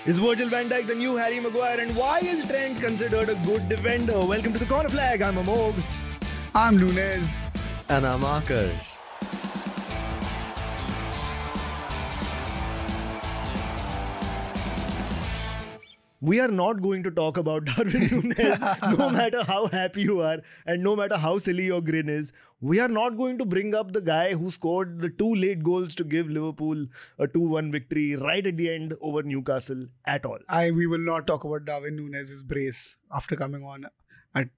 Is Virgil van Dijk the new Harry Maguire, and why is Trent considered a good defender? Welcome to the Corner Flag. I'm Amog. I'm Nunez. And I'm Akash. We are not going to talk about Darwin Núñez, no matter how happy you are and no matter how silly your grin is. We are not going to bring up the guy who scored the 2 late goals to give Liverpool a 2-1 victory right at the end over Newcastle at all. We will not talk about Darwin Núñez's brace after coming on at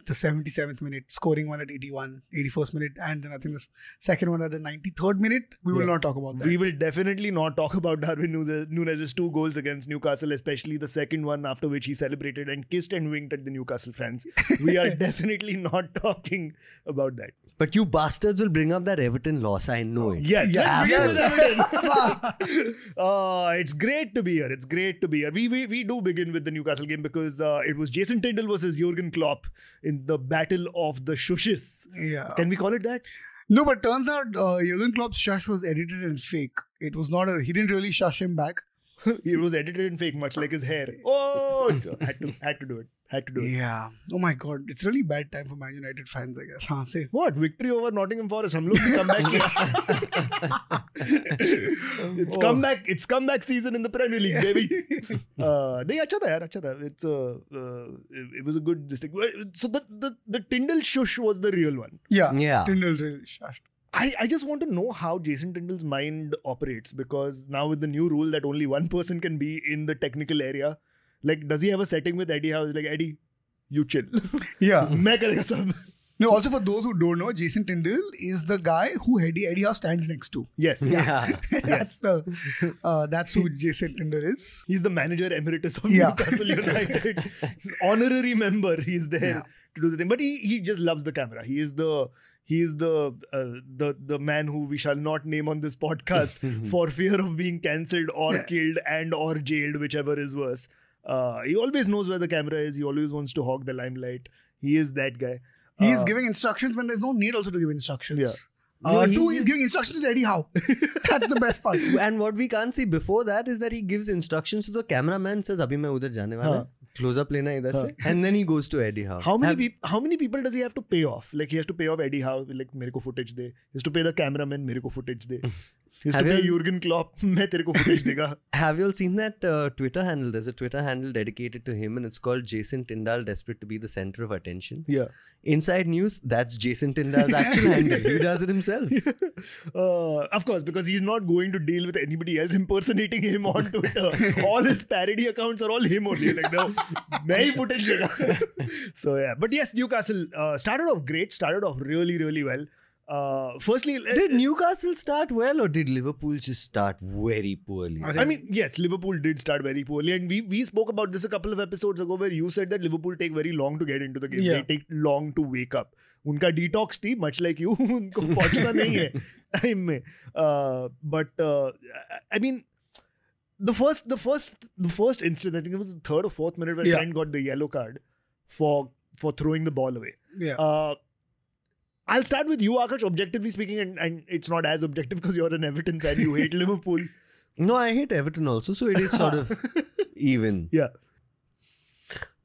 the 77th minute, scoring one at 81st minute, and then I think the second one at the 93rd minute. We will not talk about that. We will definitely not talk about Darwin Núñez's 2 goals against Newcastle, especially the second one, after which he celebrated and kissed and winked at the Newcastle fans. We are definitely not talking about that. But you bastards will bring up that Everton loss. I know it. Yes, let's begin with Everton. It's great to be here. It's great to be here. We do begin with the Newcastle game because it was Jason Tindall versus Jurgen Klopp in the battle of the shushes. Yeah. Can we call it that? No, but turns out Jurgen Klopp's shush was edited and fake. It was not he didn't really shush him back. It was edited and fake, much like his hair. Oh, had to do it. Yeah. Oh my God. It's really bad time for Man United fans, I guess. Huh, say. What? Victory over Nottingham Forest. हम लोग भी comeback किया. It's comeback season in the Premier League, baby. नहीं अच्छा था यार, अच्छा था. It was a good district. So the Tindall shush was the real one. Yeah. Tindall really shushed. I just want to know how Jason Tindall's mind operates, because now with the new rule that only one person can be in the technical area, like, does he have a setting with Eddie Howe? Like, Eddie, you chill. Yeah. मैं करेगा सब. No, also for those who don't know, Jason Tindall is the guy who Eddie Howe stands next to. Yes. Yeah. Yes. That's who Jason Tindall is. He's the manager emeritus of Newcastle United. He's honorary member. He's there to do the thing. But he just loves the camera. He is the man who we shall not name on this podcast for fear of being cancelled or killed or jailed, whichever is worse. He always knows where the camera is. He always wants to hog the limelight. He is that guy. He is giving instructions when there's no need also to give instructions. Yeah. He's giving instructions to Eddie Howe. That's the best part. And what we can't see before that is that he gives instructions to the cameraman, says, "Abhi main udhar jaane wala hai. Close up lena idhar se." And then he goes to Eddie Howe. How many people does he have to pay off? Like, he has to pay off Eddie Howe, like, mere ko footage de. He has to pay the cameraman, mere ko footage de. He has to pay Jurgen Klopp, main tere ko footage dega. Have you all seen that Twitter handle? There's a Twitter handle dedicated to him, and it's called Jason Tindall, desperate to be the center of attention. Yeah. Inside news, that's Jason Tindall's actual handle. He does it himself. Of course, because he's not going to deal with anybody else impersonating him on Twitter. All his parody accounts are all him only. Like, no, main footage dega. So yeah, but yes, Newcastle started off great. Started off really, really well. Firstly, did Newcastle start well, or did Liverpool just start very poorly? I mean, yes, Liverpool did start very poorly, and we spoke about this a couple of episodes ago, where you said that Liverpool take very long to get into the game. Yeah. They take long to wake up. उनका detox थी, much like you. उनको पहुंचना नहीं है time में. But I mean, the first instance, I think it was the 3rd or 4th minute, where Trent got the yellow card for throwing the ball away. Yeah. I'll start with you, Akash, objectively speaking, and it's not as objective because you're an Everton fan. You hate Liverpool. No, I hate Everton also, so it is sort of even. Yeah.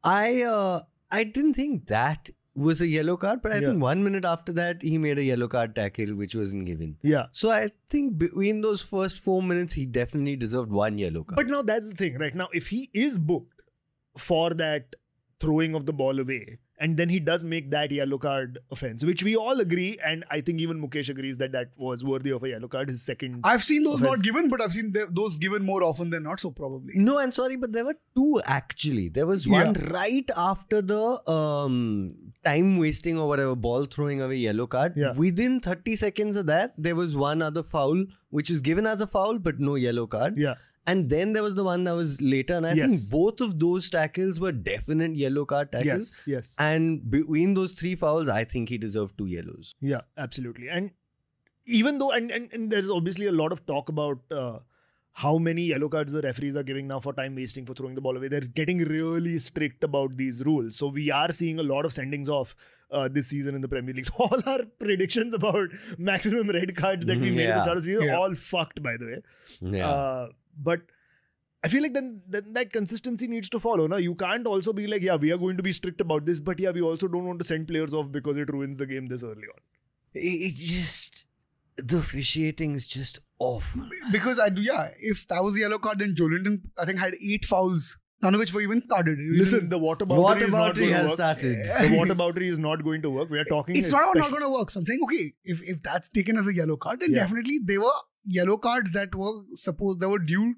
I didn't think that was a yellow card, but I think 1 minute after that, he made a yellow card tackle, which wasn't given. Yeah. So I think between those first 4 minutes, he definitely deserved 1 yellow card. But now that's the thing, right? Now, if he is booked for that throwing of the ball away, and then he does make that yellow card offense, which we all agree, and I think even Mukesh agrees that was worthy of a yellow card, his second. I've seen those offense. not given, but I've seen those given more often than not, so probably. No, and sorry, but there were 2 actually. There was one right after the time wasting or whatever, ball throwing away yellow card. Yeah. Within 30 seconds of that, there was one other foul, which is given as a foul, but no yellow card. Yeah. And then there was the one that was later, and I think both of those tackles were definite yellow card tackles. Yes. And between those 3 fouls, I think he deserved 2 yellows. Yeah, absolutely. And even though, and there's obviously a lot of talk about how many yellow cards the referees are giving now for time wasting, for throwing the ball away. They're getting really strict about these rules. So we are seeing a lot of sendings off this season in the Premier League. So all our predictions about maximum red cards that we made at the start of the season, all fucked, by the way. Yeah. But I feel like then that consistency needs to follow. No? You can't also be like, yeah, we are going to be strict about this, but yeah, we also don't want to send players off because it ruins the game this early on. It just, the officiating is just awful. Because if that was the yellow card, then Joelinton, I think, had 8 fouls, none of which were even carded. Listen, the water boundary is not going to has work. started. The water boundary is not going to work. We are talking. It's not going to work. So I'm saying, okay, if that's taken as a yellow card, then definitely there were yellow cards that were due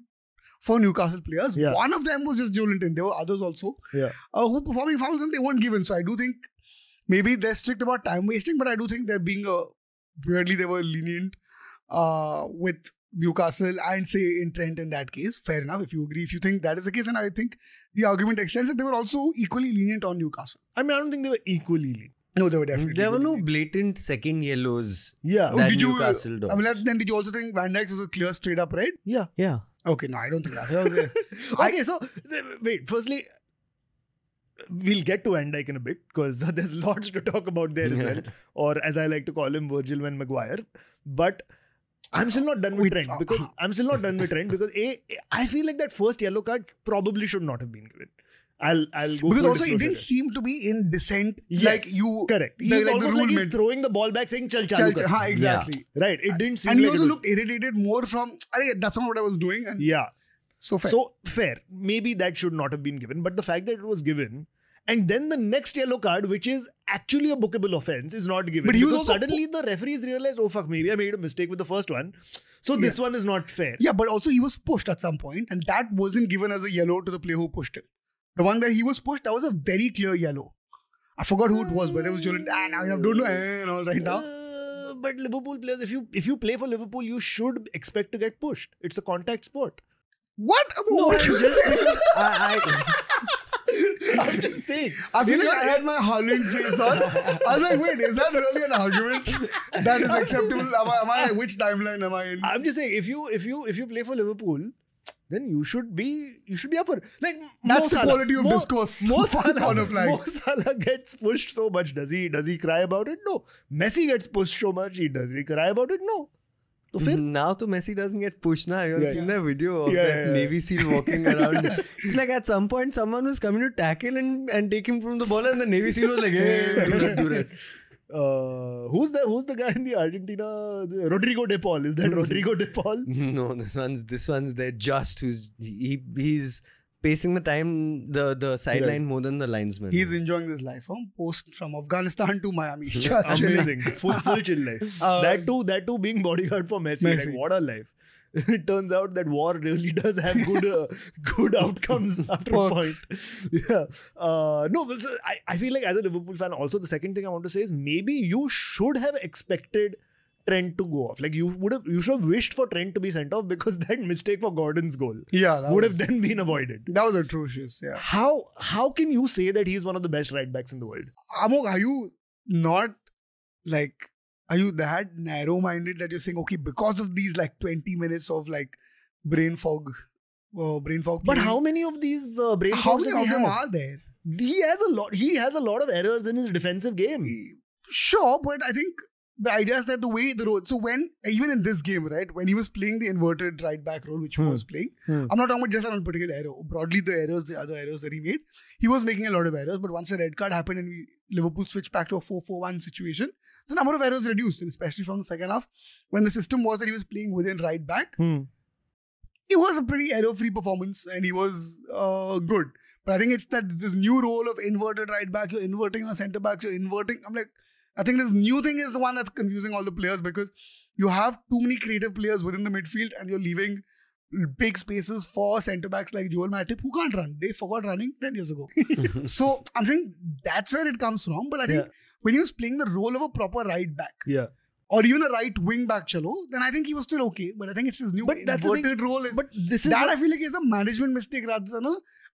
for Newcastle players. Yeah. One of them was just Joelinton. There were others also who were performing fouls and they weren't given. So I do think maybe they're strict about time wasting, but I do think they're being weirdly they were lenient with Newcastle and say in Trent in that case. Fair enough. If you agree, if you think that is the case, and I think the argument extends that they were also equally lenient on Newcastle. I mean, I don't think they were equally lenient. No, they were definitely. There were no lenient. blatant second yellows. Yeah. That Newcastle did. I mean, then did you also think Van Dijk was a clear straight up red? Yeah. Yeah. Okay, no, I don't think that. That was Okay, so wait. Firstly, we'll get to Van Dijk in a bit because there's lots to talk about there as well. Or as I like to call him, Virgil van Maguire. But I'm still not done with Trent because I feel like that first yellow card probably should not have been given. I'll go because full also it didn't disclosure. seem to be in dissent. Yes, like you correct. the- He's like the almost rule like he's meant. throwing the ball back saying chal chalu kar. Ha, exactly. Right. It didn't seem And he like also it was- looked irritated more from, that's not what I was doing. And Yeah. so fair. So fair. Maybe that should not have been given. But the fact that it was given and then the next yellow card, which is actually a bookable offense, is not given. But he was because also- suddenly the referees realized, oh fuck, maybe I made a mistake with the first one. So this one is not fair. Yeah, but also he was pushed at some point, and that wasn't given as a yellow to the player who pushed him. The one where he was pushed, that was a very clear yellow. I forgot who it was, but it was Joelinton. Now I don't know and all right now. But Liverpool players, if you play for Liverpool, you should expect to get pushed. It's a contact sport. What? What you said? I'm just saying. I feel like I had my Haaland face on. I was like, wait, is that really an argument that is acceptable? Am I which timeline am I in? I'm just saying, if you play for Liverpool, then you should be up for like That's Mo the Salah. quality of discourse. Mo Salah, Corner flag. Mo Salah gets pushed so much. Does he cry about it? No. Messi gets pushed so much. Does he cry about it? No. So फिर Now to Messi doesn't get pushed now. You have seen that video of Yeah, that yeah. Navy SEAL walking around. It's like at some point someone was coming to tackle and take him from the ball, and the Navy SEAL was like, hey, do that. Who's the guy in the Argentina? Rodrigo De Paul. Is that Rodrigo De Paul? No, this one's there just he's pacing the time the sideline more than the linesman. He's enjoying this life. Post from Afghanistan to Miami. Just chilling. Amazing. Full chill life. That too being bodyguard for Messi. Like, what a life. It turns out that war really does have good outcomes after a point. Yeah. No, but I feel like as a Liverpool fan, also the second thing I want to say is maybe you should have expected Trent to go off. Like you should have wished for Trent to be sent off because that mistake for Gordon's goal would have then been avoided. That was atrocious, yeah. How can you say that he's one of the best right backs in the world? Amok, are you not like, are you that narrow-minded that you're saying, okay, because of these like 20 minutes of like brain fog But playing, how many of these brain how fogs many does of he them have? are there? He has a lot of errors in his defensive game. Sure, but I think the idea is that the way the role. So when even in this game, right, when he was playing the inverted right back role, which he was playing, I'm not talking about just one particular error. Broadly, the other errors that he made, he was making a lot of errors. But once a red card happened and Liverpool switched back to a 4-4-1 situation, the number of errors reduced, and especially from the second half, when the system was that he was playing within right back. It was a pretty error-free performance, and he was good. But I think it's that this new role of inverted right back. You're inverting your centre backs. You're inverting. I'm like, I think this new thing is the one that's confusing all the players because you have too many creative players within the midfield and you're leaving big spaces for centre backs like Joel Matip who can't run. They forgot running 10 years ago. So I'm saying that's where it comes from. But I think when he was playing the role of a proper right back, or even a right wing back, then I think he was still okay. But I think it's his new inverted role. But this is that I feel like is a management mistake rather than a.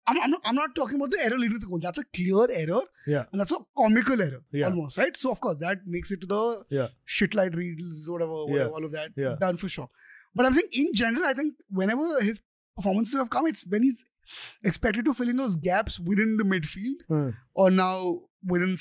I'm not talking about the error leading to the goal. That's a clear error. And that's a comical error. Almost, right? So, of course, that makes it to the shitlight reels, whatever, all of that. Done for sure. But I'm saying, in general, I think whenever his performances have come, it's when he's expected to fill in those gaps within the midfield. Or now, within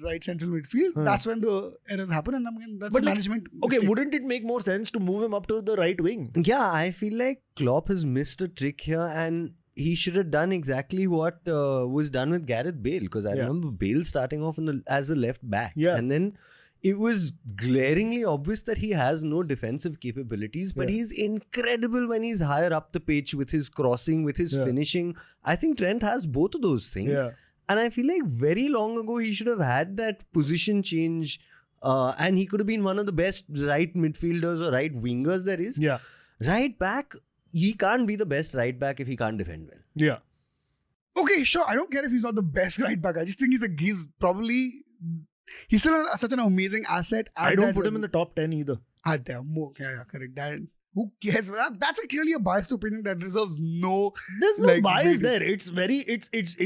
right central midfield, that's when the errors happen, and again, that's But a like, management Okay, mistake. wouldn't it make more sense to move him up to the right wing? Yeah, I feel like Klopp has missed a trick here, and he should have done exactly what was done with Gareth Bale. Because I Yeah. remember Bale starting off as a left back, Yeah. and then it was glaringly obvious that he has no defensive capabilities, but Yeah. he's incredible when he's higher up the pitch with his crossing, with his Yeah. finishing. I think Trent has both of those things. Yeah. And I feel like very long ago he should have had that position change, and he could have been one of the best right midfielders or right wingers there is. Yeah. Right back, he can't be the best right back if he can't defend well. Yeah. Okay, sure. I don't care if he's not the best right back. I just think he's probably he's still such an amazing asset. I don't put him in the top 10 either. Yeah, correct. That who cares? That's clearly a biased opinion that deserves no. There's no Like, bias weightage. there.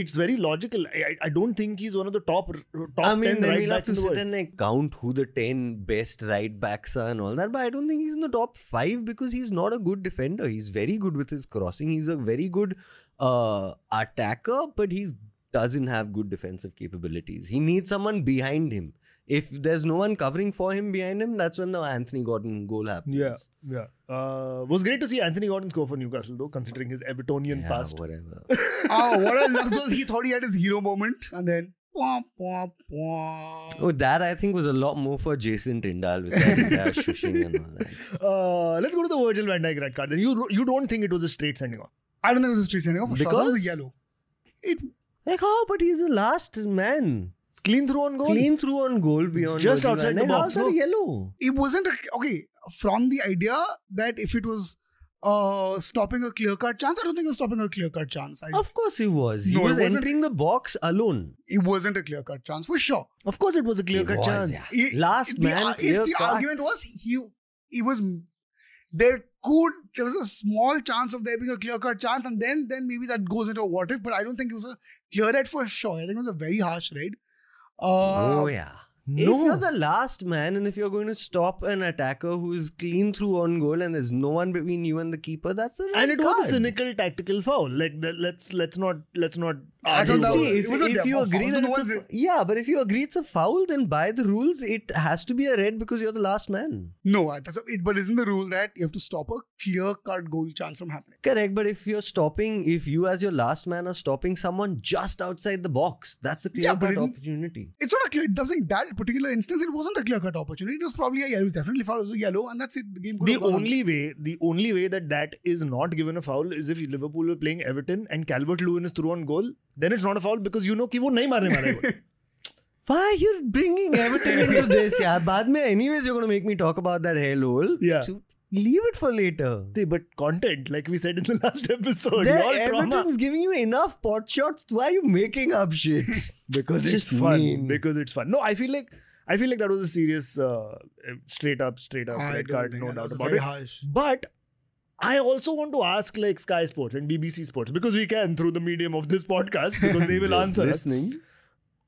It's very logical. I don't think he's one of the top I mean, 10 then right we'll have backs to in the sit world. and like count who the 10 best right backs are and all that. But I don't think he's in the top 5 because he's not a good defender. He's very good with his crossing. He's a very good attacker, but he doesn't have good defensive capabilities. He needs someone behind him. If there's no one covering for him behind him, that's when the Anthony Gordon goal happens. Yeah. Was great to see Anthony Gordon score for Newcastle though, considering his Evertonian past. Whatever. Oh, what I loved was he thought he had his hero moment, and then wah, wah, wah. Oh, that I think was a lot more for Jason Tyndall with that entire shushing and all that. Let's go to the Virgil van Dijk red card. Then you don't think it was a straight sending off? I don't think it was a straight sending off. For sure. That was a Because? yellow. It Like how? But he's the last man. It's clean through on goal. Clean through on goal beyond Just Virgil outside van the Dijk. box, How's that no? yellow? it wasn't okay from the idea that if it was stopping a clear cut chance. I don't think it was stopping a clear cut chance. Of course he was. He No, it was wasn't. entering the box alone. It wasn't a clear cut chance for sure. Of course, it was a clear It cut was, chance. yeah. Last man, clear If the cut. argument was he was there was a small chance of there being a clear cut chance, and then maybe that goes into a what if. But I don't think it was a clear red for sure. I think it was a very harsh red. Oh yeah. If No. you're the last man and if you're going to stop an attacker who's clean through on goal and there's no one between you and the keeper, that's a red And it was a card. cynical tactical foul. Like let's not. I thought that See, was- if, it was a if you foul. agree that No it's one's- yeah, but if you agree it's a foul, then by the rules it has to be a red because you're the last man. No, but isn't the rule that you have to stop a clear cut goal chance from happening? Correct, but if you as your last man are stopping someone just outside the box, that's a clear Yeah, but cut it didn't- opportunity. It's not a clear. I'm saying that particular instance, it wasn't a clear cut opportunity. It was probably a yellow. It was definitely foul. It was a yellow, and that's it. The game could The have gone on. only way that is not given a foul is if Liverpool were playing Everton and Calvert-Lewin is through on goal. Then it's not a foul because you know कि वो नहीं मारने वाला है वो. Why are you bringing Everton into this? Yeah, बाद में anyways you're going to make me talk about that hellhole. Yeah. So leave it for later. But content, like we said in the last episode, There, all trauma. Everton's giving you enough pot shots. Why are you making up shit? Because it's Just fun. mean. Because it's fun. No, I feel like that was a serious, straight up I red don't card, think no that doubt was about very it. harsh. But I also want to ask like Sky Sports and BBC Sports because we can through the medium of this podcast because they will answer us. Listening.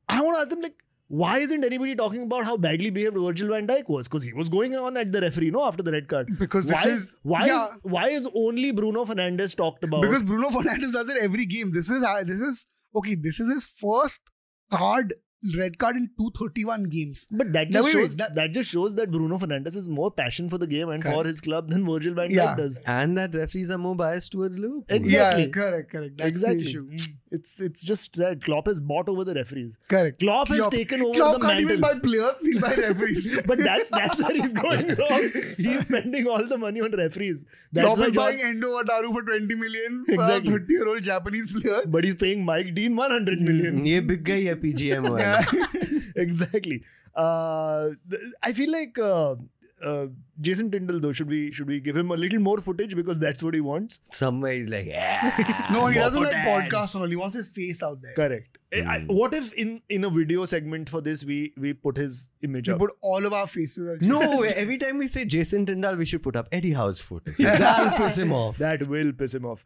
I want to ask them like, why isn't anybody talking about how badly behaved Virgil van Dijk was? Because he was going on at the referee, no, after the red card. Because why is only Bruno Fernandes talked about? Because Bruno Fernandes does it every game. This is his first red card in 231 games. But that No, just wait, shows that- that just shows that Bruno Fernandes has more passion for the game and for Correct. his club than Virgil van Dijk Yeah. does. And that referees are more biased towards Liverpool. Exactly. Yeah, correct. That's Exactly. the issue. It's just that Klopp has bought over the referees. Correct. Klopp has taken over Klopp the can't even mantle. buy players, he'll buy referees. But that's where he's going wrong. He's spending all the money on referees. That's Klopp why is John- buying Endo Wataru for 20 million for Exactly. a 30-year-old Japanese player. But he's paying Mike Dean 100 million. ये बिक गई है PGM वाला. Exactly. I feel like Jason Tyndall though should we give him a little more footage because that's what he wants. Somewhere he's like, yeah. No, he more doesn't like footage. podcasts only. He wants his face out there. Correct. What if in a video segment for this we put his image We up? put all of our faces. as No, Jesus. every time we say Jason Tyndall, we should put up Eddie Howe's footage. That'll piss him off. That will piss him off.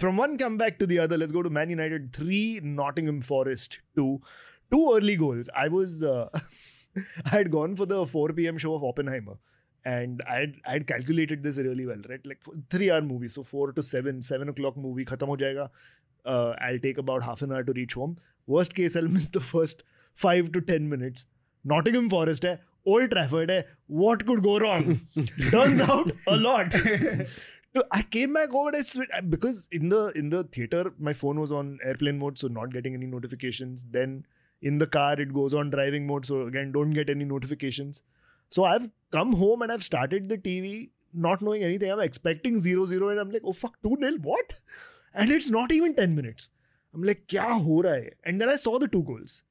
From one comeback to the other, let's go to Man United 3, Nottingham Forest 2. 2 early goals. I had gone for the 4 p.m. show of Oppenheimer. And I had calculated this really well, right? Like 3-hour movie. So 4 to 7 o'clock movie, khatam ho jayega. I'll take about half an hour to reach home. Worst case, I'll miss the first 5 to 10 minutes. Nottingham Forest hai, Old Trafford hai. What could go wrong? Turns out a lot. So I came back home and because in the theater my phone was on airplane mode, so not getting any notifications. Then in the car it goes on driving mode, so again don't get any notifications. So I've come home and I've started the TV not knowing anything. I'm expecting 0-0 and I'm like, oh fuck, 2-0, what? And it's not even 10 minutes. I'm like, kya ho raha hai? And then I saw the 2 goals.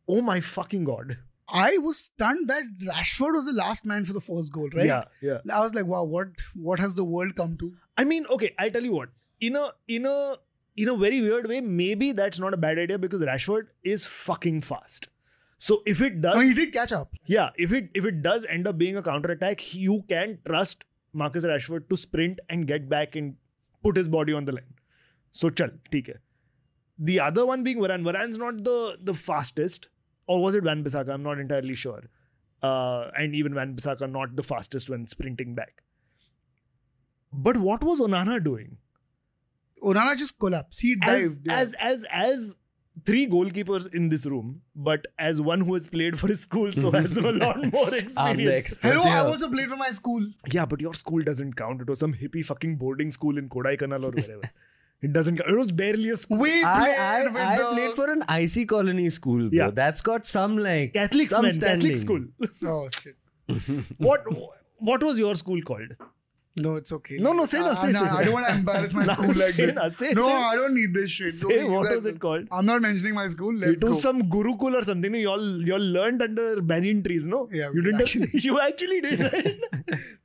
Oh my fucking god. I was stunned that Rashford was the last man for the first goal, right? Yeah. I was like, wow, what has the world come to? I mean, okay, I tell you what. In a very weird way, maybe that's not a bad idea because Rashford is fucking fast. So if it does, No, he did catch up. yeah, if it does end up being a counter attack, you can trust Marcus Rashford to sprint and get back and put his body on the line. So chal, theek hai. The other one being Varane. Varane's not the fastest, or was it Van Bissaka? I'm not entirely sure. And even Van Bissaka not the fastest when sprinting back. But what was Onana doing? Onana just collapsed. He dived. As 3 goalkeepers in this room, but as one who has played for his school, so has a lot more I'm the experience. expert. Hello, I Yeah. also played for my school. Yeah, but your school doesn't count. It was some hippie fucking boarding school in Kodaikanal or wherever. It doesn't count. It was barely a school. We I played with the... played for an IC colony school, bro. Yeah. That's got some like Catholic some Catholic standing. school. Oh, shit. What was your school called? No, it's okay. No, say no, say. I don't want to embarrass my No, school like say this. na, say, No, say. I don't need this shit. Say, Don't you what guys- was it called? I'm not mentioning my school. Let's It was go. some Gurukul or something. You all learned under banyan trees, no? Yeah, You we didn't. actually- You actually did, right?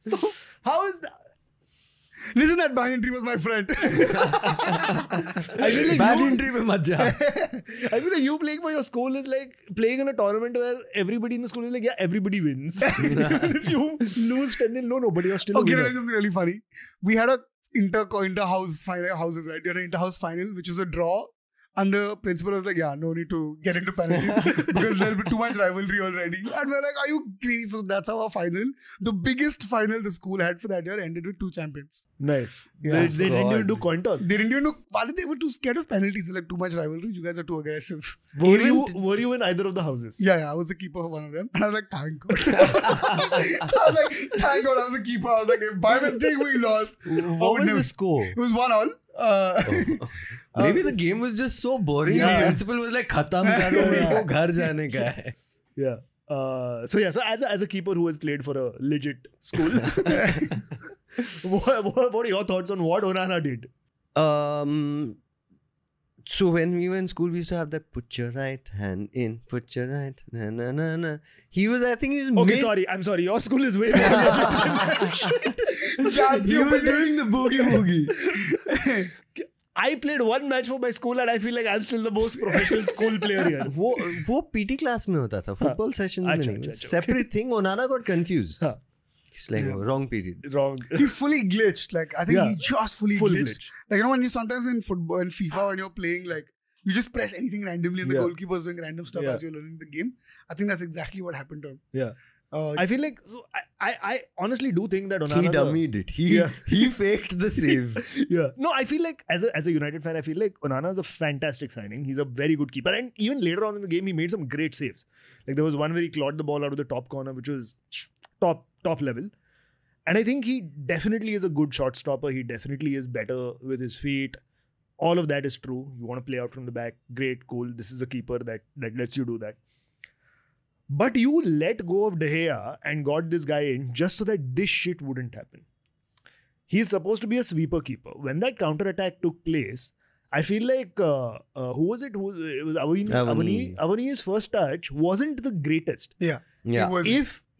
So how is that? Listen, that banyan tree was my friend. I feel like Bad you, entry में मत जा. I feel like you playing for your school is like playing in a tournament where everybody in the school is like, yeah, everybody wins. If you lose 10-0, no, but you're still a Okay, winner. that's something really funny. We had a inter-house final houses, right? We had an inter-house final, which was a draw. And the principal was like, yeah, no need to get into penalties because there'll be too much rivalry already. And we're like, are you crazy? So that's our final. The biggest final the school had for that year ended with 2 champions. Nice. Yeah, they didn't even do God. coin toss. They didn't even know why they were too scared of penalties. Like, too much rivalry. You guys are too aggressive. Were you in either of the houses? Yeah, I was the keeper of one of them. And I was like, thank God. I was like, thank God I was the keeper. I was like, if by mistake we lost, What was the score? it was 1-1. Maybe the game was just so boring. Yeah. The principal was like, खत्म करो, इनको घर जाने का है. Yeah. So as a keeper who has played for a legit school, what are your thoughts on what Onana did? So when we were in school, we used to have that put your right hand in, put your right, na na na na. I think he was Okay, mid- I'm sorry. Your school is way more legit than that shit. He was doing the boogie woogie. I played one match for my school and I feel like I'm still the most professional school player here. वो PT class में होता था, football sessions में अच्छा, नहीं. अच्छा, Separate thing. Onana got confused. हाँ. He's like, Yeah. wrong period. Wrong. He fully glitched. Like, I think Yeah. he just fully Full glitched. glitch. Like, you know, when you sometimes in football and FIFA, when you're playing, like, you just press anything randomly and the Yeah. goalkeeper's doing random stuff Yeah. as you're learning the game. I think that's exactly what happened to him. Yeah. Uh, I feel like I honestly do think that He Onana. dummied it. Yeah. He faked the save. Yeah. No, I feel like as a United fan, I feel like Onana is a fantastic signing. He's a very good keeper. And even later on in the game, he made some great saves. Like there was one where he clawed the ball out of the top corner, which was top level. And I think he definitely is a good shot stopper. He definitely is better with his feet. All of that is true. You want to play out from the back. Great, cool. This is a keeper that lets you do that. But you let go of De Gea and got this guy in just so that this shit wouldn't happen. He's supposed to be a sweeper keeper. When that counter attack took place, I feel like who was it? It was Avani. Avani's first touch wasn't the greatest. yeah. Yeah. It was,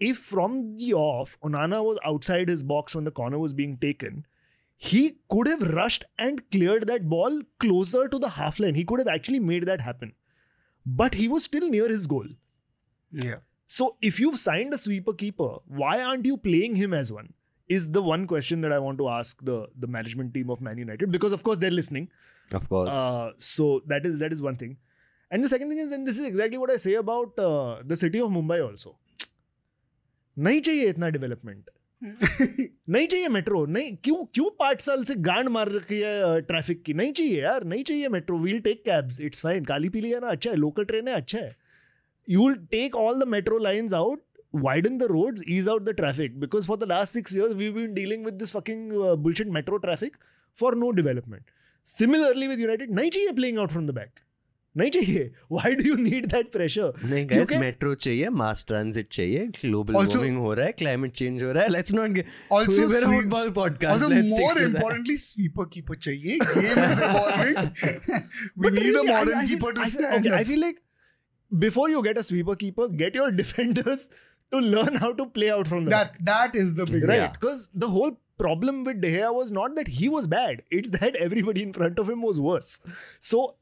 If from the off, Onana was outside his box when the corner was being taken, he could have rushed and cleared that ball closer to the half line. He could have actually made that happen. But he was still near his goal. yeah. So if you've signed a sweeper keeper, why aren't you playing him as one? Is the one question that I want to ask the management team of Man United, because of course they're listening. Of course. So that is one thing. And the second thing is, then this is exactly what I say about the city of Mumbai also. नहीं चाहिए इतना development, नहीं चाहिए metro, नहीं क्यों 5 साल से गांड मार रखी है ट्रैफिक की, नहीं चाहिए यार, नहीं चाहिए metro, we'll take cabs, it's fine, काली पीली है ना, अच्छा है, लोकल ट्रेन है, अच्छा है, you'll take all the metro lines out, widen the roads, ease out the traffic. Because for the last 6 years, we've been dealing with this fucking bullshit metro traffic for no development. Similarly with United, nahi chahiye playing out from the back. Nahi chahiye. Why do you need that pressure? नहीं guys, क्योंकि- metro चाहिए, mass transit चाहिए, global Also- warming हो रहा है, climate change हो रहा है. Let's not get. Also, we're a sweep- football podcast. Also, Let's stick more to that. importantly, sweeper keeper chahiye. Game is evolving. we But need really, a modern I feel- keeper to I feel- stand okay, up. I feel like before you get a sweeper keeper, get your defenders to learn how to play out from the back. That is the big Right? Yeah. Because the whole problem with De Gea was not that he was bad. It's that everybody in front of him was worse. So,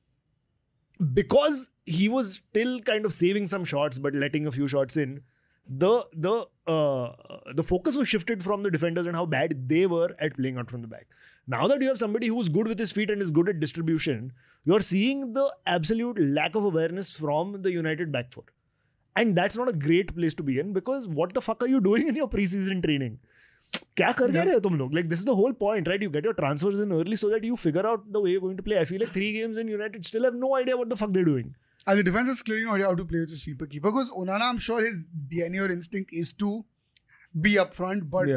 because he was still kind of saving some shots but letting a few shots in, the focus was shifted from the defenders and how bad they were at playing out from the back. Now that you have somebody who's good with his feet and is good at distribution, you're seeing the absolute lack of awareness from the United back four. And that's not a great place to be in, because what the fuck are you doing in your preseason training? क्या कर रहे हो तुम लोग? Like, this is the whole point, right? You get your transfers in early so that you figure out the way you're going to play. I feel like 3 games in United still have no idea what the fuck they're doing. And the defense is clearly not idea how to play with a sweeper keeper, because Onana, I'm sure his DNA or instinct is to be up front, but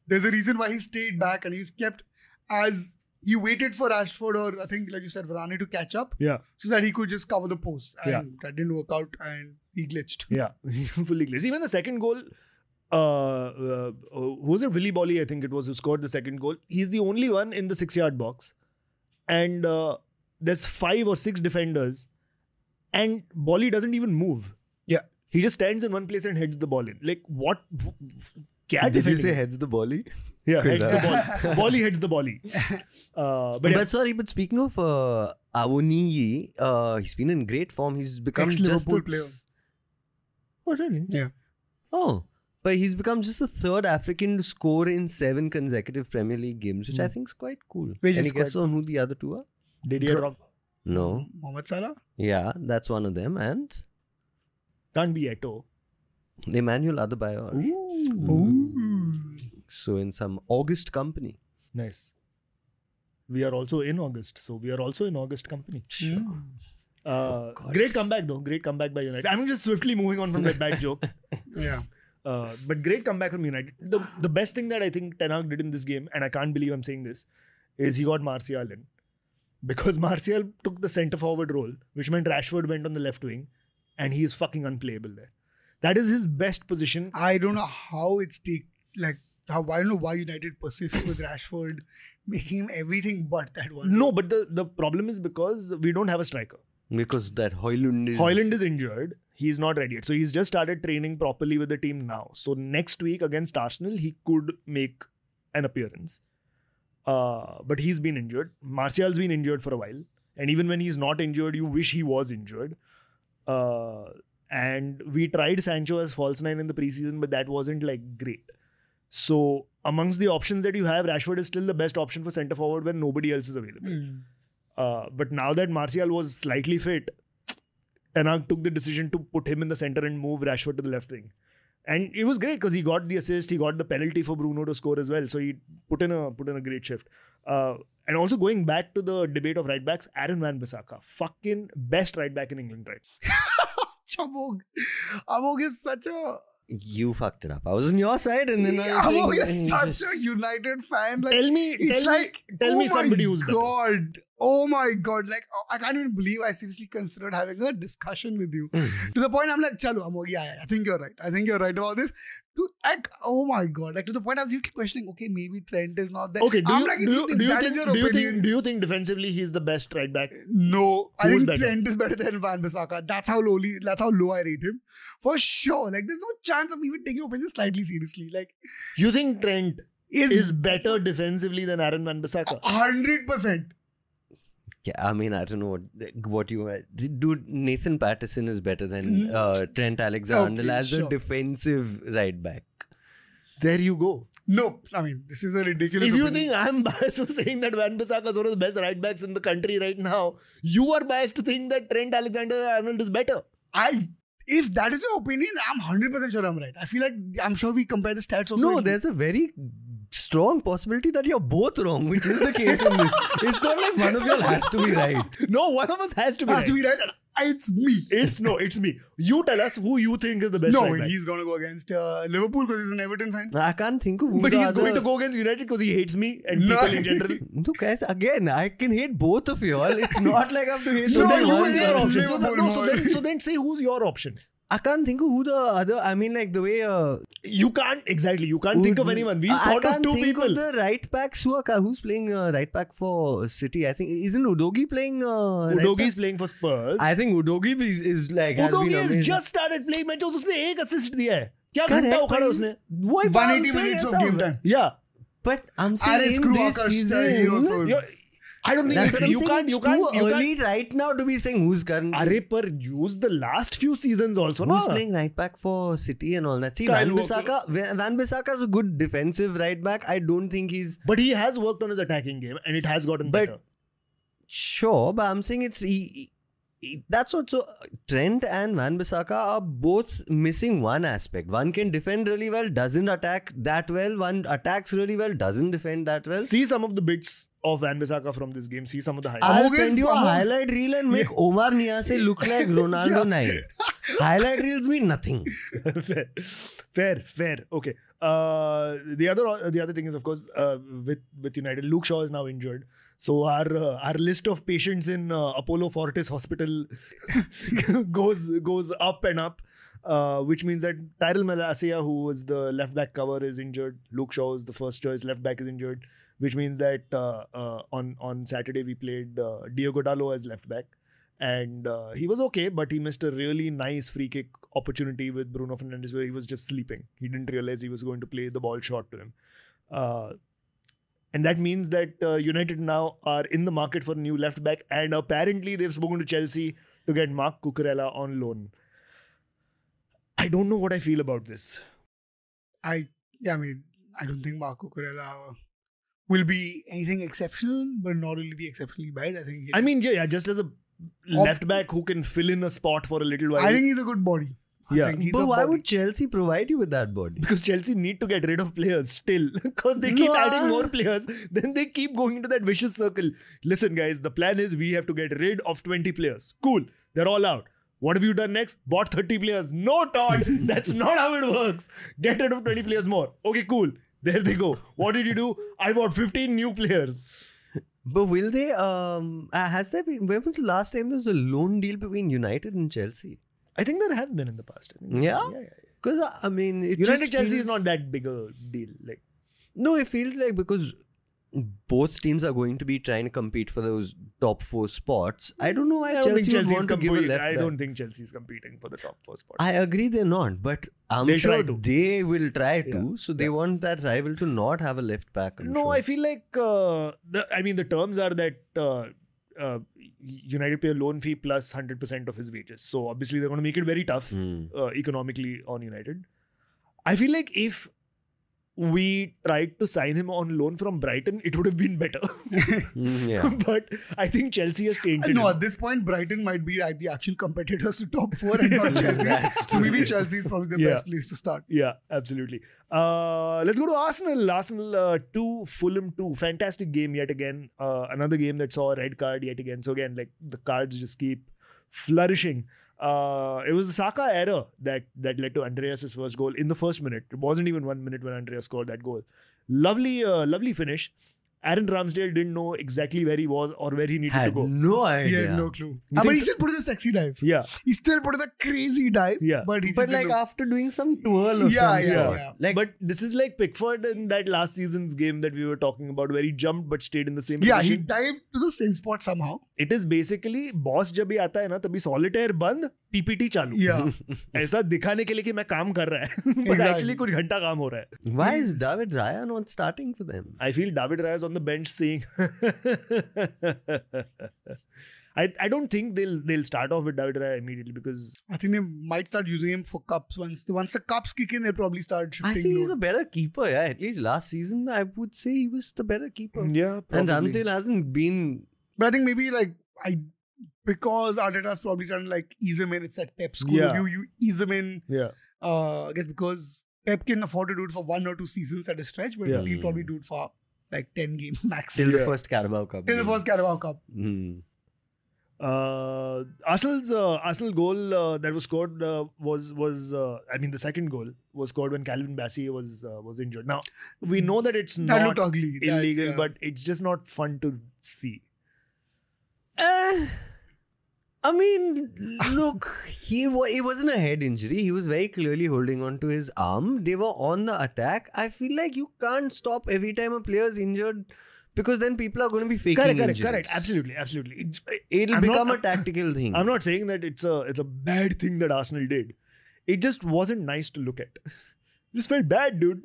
there's a reason why he stayed back and he's kept, as he waited for Rashford or I think, like you said, Varane to catch up, Yeah. so that he could just cover the post, and Yeah. that didn't work out and he glitched. Yeah, fully glazed. Even the second goal, who was it? Willy Bolly, I think it was, who scored the second goal. He's the only one in the 6-yard box. And there's 5 or 6 defenders. And Bolly doesn't even move. Yeah. He just stands in one place and heads the ball in. Like, what? Kya Did you defending? say heads the volley? Yeah, heads the ball. Bolly heads the Bolly. But speaking of Awoniyi, he's been in great form. He's become just Ex-Liverpool the player. Oh, really? Yeah. Oh, but he's become just the 3rd African to score in 7 consecutive Premier League games, which I think is quite cool. Which Any is guess quite on who the other 2 are? Didier Drogba. No. Mohamed Salah? Yeah, that's one of them. And Can't be Eto'o. Emmanuel Adebayor. Ooh. So in some August company. Nice. We are also in August. So we are also in August company. God. Great comeback though. Great comeback by United. I'm just swiftly moving on from that bad joke. Yeah. But great comeback from United. The best thing that I think Ten Hag did in this game, and I can't believe I'm saying this, is he got Martial in. Because Martial took the centre forward role, which meant Rashford went on the left wing, and he is fucking unplayable there. That is his best position. I don't know how it's I don't know why United persists with Rashford, making him everything but that one. No, but the problem is because we don't have a striker. Because that Højlund Højlund is injured. He's not ready yet. So he's just started training properly with the team now. So next week against Arsenal, he could make an appearance. But he's been injured. Martial's been injured for a while. And even when he's not injured, you wish he was injured. And we tried Sancho as false 9 in the preseason, but that wasn't like great. So amongst the options that you have, Rashford is still the best option for centre forward when nobody else is available. But now that Martial was slightly fit, Ten Hag took the decision to put him in the centre and move Rashford to the left wing. And it was great because he got the assist, he got the penalty for Bruno to score as well. So he put in a great shift. And also going back to the debate of right backs, Aaron Wan-Bissaka, fucking best right back in England, right? Amog is such a... You fucked it up. I was on your side and then I was Amog saying, is and such just- a United fan. Like, Tell me somebody who's better. God. Oh my God. Like, I can't even believe I seriously considered having a discussion with you. To the point I'm like, chalo, Amog, yeah, I think you're right. I think you're right about this. Oh my God. Like, to the point I was questioning, okay, maybe Trent is not there. Okay, do I'm like, if you think that is your opinion. you think defensively he's the best right back? No, I Who's think better? Trent is better than Wan-Bissaka. That's how low I rate him. For sure. Like, there's no chance of me even taking your opinion slightly seriously. Like, You think Trent is is better defensively than Aaron Wan-Bissaka? 100%. Yeah, I mean, I don't know what you... Dude, Nathan Patterson is better than Trent Alexander Okay, as a sure. defensive right back. There you go. No, I mean, this is a ridiculous If you opinion. think I'm biased for saying that Wan-Bissaka is one of the best right backs in the country right now, you are biased to think that Trent Alexander-Arnold is better. If that is your opinion, I'm 100% sure I'm right. I feel like I'm sure we compare the stats also. No, there's a very strong possibility that you're both wrong, which is the case in this. It's not like one of you has to be right. No, one of us has to be has right. to be right. It's me. It's me. You tell us who you think is the best No, right back. he's going to go against Liverpool because he's an Everton fan. I can't think of who But the he's other... going to go against United because he hates me and No. people in general. No, guys, again, I can hate both of you all. It's not like I have to hate So No, then you who's hate your option? So, Liverpool no, so more. then, so then say who's your option. I can't think of who the other... I mean, like the way... You can't think of anyone. We I thought of can't two think people. of the right backs who's playing right back for City. I think isn't Udogi playing? Udogi is playing for Spurs. I think Udogi is like. has Udogi been has amazing. just started playing match. उसने एक assist दिया है. क्या Correct, घंटा उखाड़ा but उसने? Why 180 minutes of game time. Yeah. But I'm saying Aris in this Kruakar, he season, also You're- is. I don't think that's what I'm you saying. can't. It's You can't. too You early can't. right now to be saying who's currently. Arey, per use the last few seasons also. Who's na? playing right back for City and all that? See, Kyle Van Bissaka is a good defensive right back. I don't think he's But he has worked on his attacking game and it has gotten But- better. sure, but I'm saying that's what. So Trent and Van Bissaka are both missing one aspect. One can defend really well, doesn't attack that well. One attacks really well, doesn't defend that well. See some of the bits of Van Bissaka from this game. See some of the highlights. I'll Among send you a among- highlight reel and make Omar Niasse look like Ronaldo 9. Highlight reels mean nothing. Fair. Okay. The other thing is, of course, with United, Luke Shaw is now injured. So our list of patients in Apollo Fortis Hospital goes up and up, which means that Tyrell Malacia, who was the left back cover, is injured. Luke Shaw is the first choice left back, is injured, which means that on Saturday we played Diogo Dalot as left back. And he was okay, but he missed a really nice free kick opportunity with Bruno Fernandes where he was just sleeping. He didn't realize he was going to play the ball short to him. And that means that United now are in the market for a new left back, and apparently they've spoken to Chelsea to get Marc Cucurella on loan. I don't know what I feel about this. I don't think Marco Cucurella will be anything exceptional, but not really be exceptionally bad. I think. I mean, yeah, just as a left back who can fill in a spot for a little while. I think he's a good body. Yeah. I think he's But a why body. would Chelsea provide you with that body? Because Chelsea need to get rid of players still. Because they keep No. adding more players. Then they keep going into that vicious circle. Listen, guys, the plan is we have to get rid of 20 players. Cool. They're all out. What have you done next? Bought 30 players. No, Todd. That's not how it works. Get rid of 20 players more. Okay, cool. There they go. What did you do? I bought 15 new players. But will they? Has there been? When was the last time there was a loan deal between United and Chelsea? I think there has been in the past. I think. Yeah? Because I mean, it United just Chelsea is feels- not that big a deal. Like, No, it feels like because both teams are going to be trying to compete for those top 4 spots. I don't know why I don't think Chelsea would Chelsea's want to give a competing. left I back. don't think Chelsea's competing for the top 4 spot. I agree they're not, but I'm They sure try to. they will try to. Yeah. So they want that rival to not have a left back. I'm No, sure. I feel like the terms are that United pay a loan fee plus 100% of his wages. So obviously they're going to make it very tough Hmm. economically on United. I feel like if we tried to sign him on loan from Brighton, it would have been better. Yeah. But I think Chelsea has tainted No, him. at this point, Brighton might be like the actual competitors to top 4 and not Chelsea. That's So maybe Chelsea is probably the Yeah. best place to start. Yeah, absolutely. Let's go to Arsenal. Arsenal 2, Fulham 2. Fantastic game yet again. Another game that saw a red card yet again. So again, like the cards just keep flourishing. It was the Saka error that led to Andreas' first goal in the first minute. It wasn't even 1 minute when Andreas scored that goal. Lovely finish. Aaron Ramsdale didn't know exactly where he was or where he needed to Had go. no He idea. had no clue. You But think he so? still put in a sexy dive. Yeah. He still put in a crazy dive. Yeah. But he But just like didn't- after doing some twirl or Yeah, some yeah, sort. yeah. Like, But this is like Pickford in that last season's game that we were talking about, where he jumped but stayed in the same yeah, he position. dived to the same spot somehow. It is basically boss जब भी आता है ना तभी solitaire बंद PPT चालू Yeah. ऐसा दिखाने के लिए कि मैं काम कर रहा है but Exactly. actually कुछ घंटा काम हो रहा है. why is David Raya not starting for them? I feel David Raya is on the bench saying I don't think they'll start off with David Raya immediately because I think they might start using him for cups. Once the cups kick in, they'll probably start I shifting. think he's load. a better keeper. Yeah, at least last season, I would say he was the better keeper. yeah And probably. Ramsdale hasn't been. But I think maybe because Arteta's probably trying to like ease him in. It's that Pep school Yeah. review. You ease him in. yeah I guess because Pep can afford to do it for 1 or 2 seasons at a stretch, but Yeah. he'll probably do it for like 10 games max. Till the Yeah. first Carabao Cup. Till the game. first Carabao Cup. Hmm. Arsenal goal that was scored was I mean the second goal was scored when Calvin Bassey was injured. Now we know that it's That not looked ugly. illegal, yeah. but it's just not fun to see. I mean, look, it wasn't a head injury. He was very clearly holding on to his arm. They were on the attack. I feel like you can't stop every time a player's injured because then people are going to be faking injuries. Correct. Absolutely. It'll I'm become not- a tactical thing. I'm not saying that it's a bad thing that Arsenal did. It just wasn't nice to look at. It just felt bad, dude.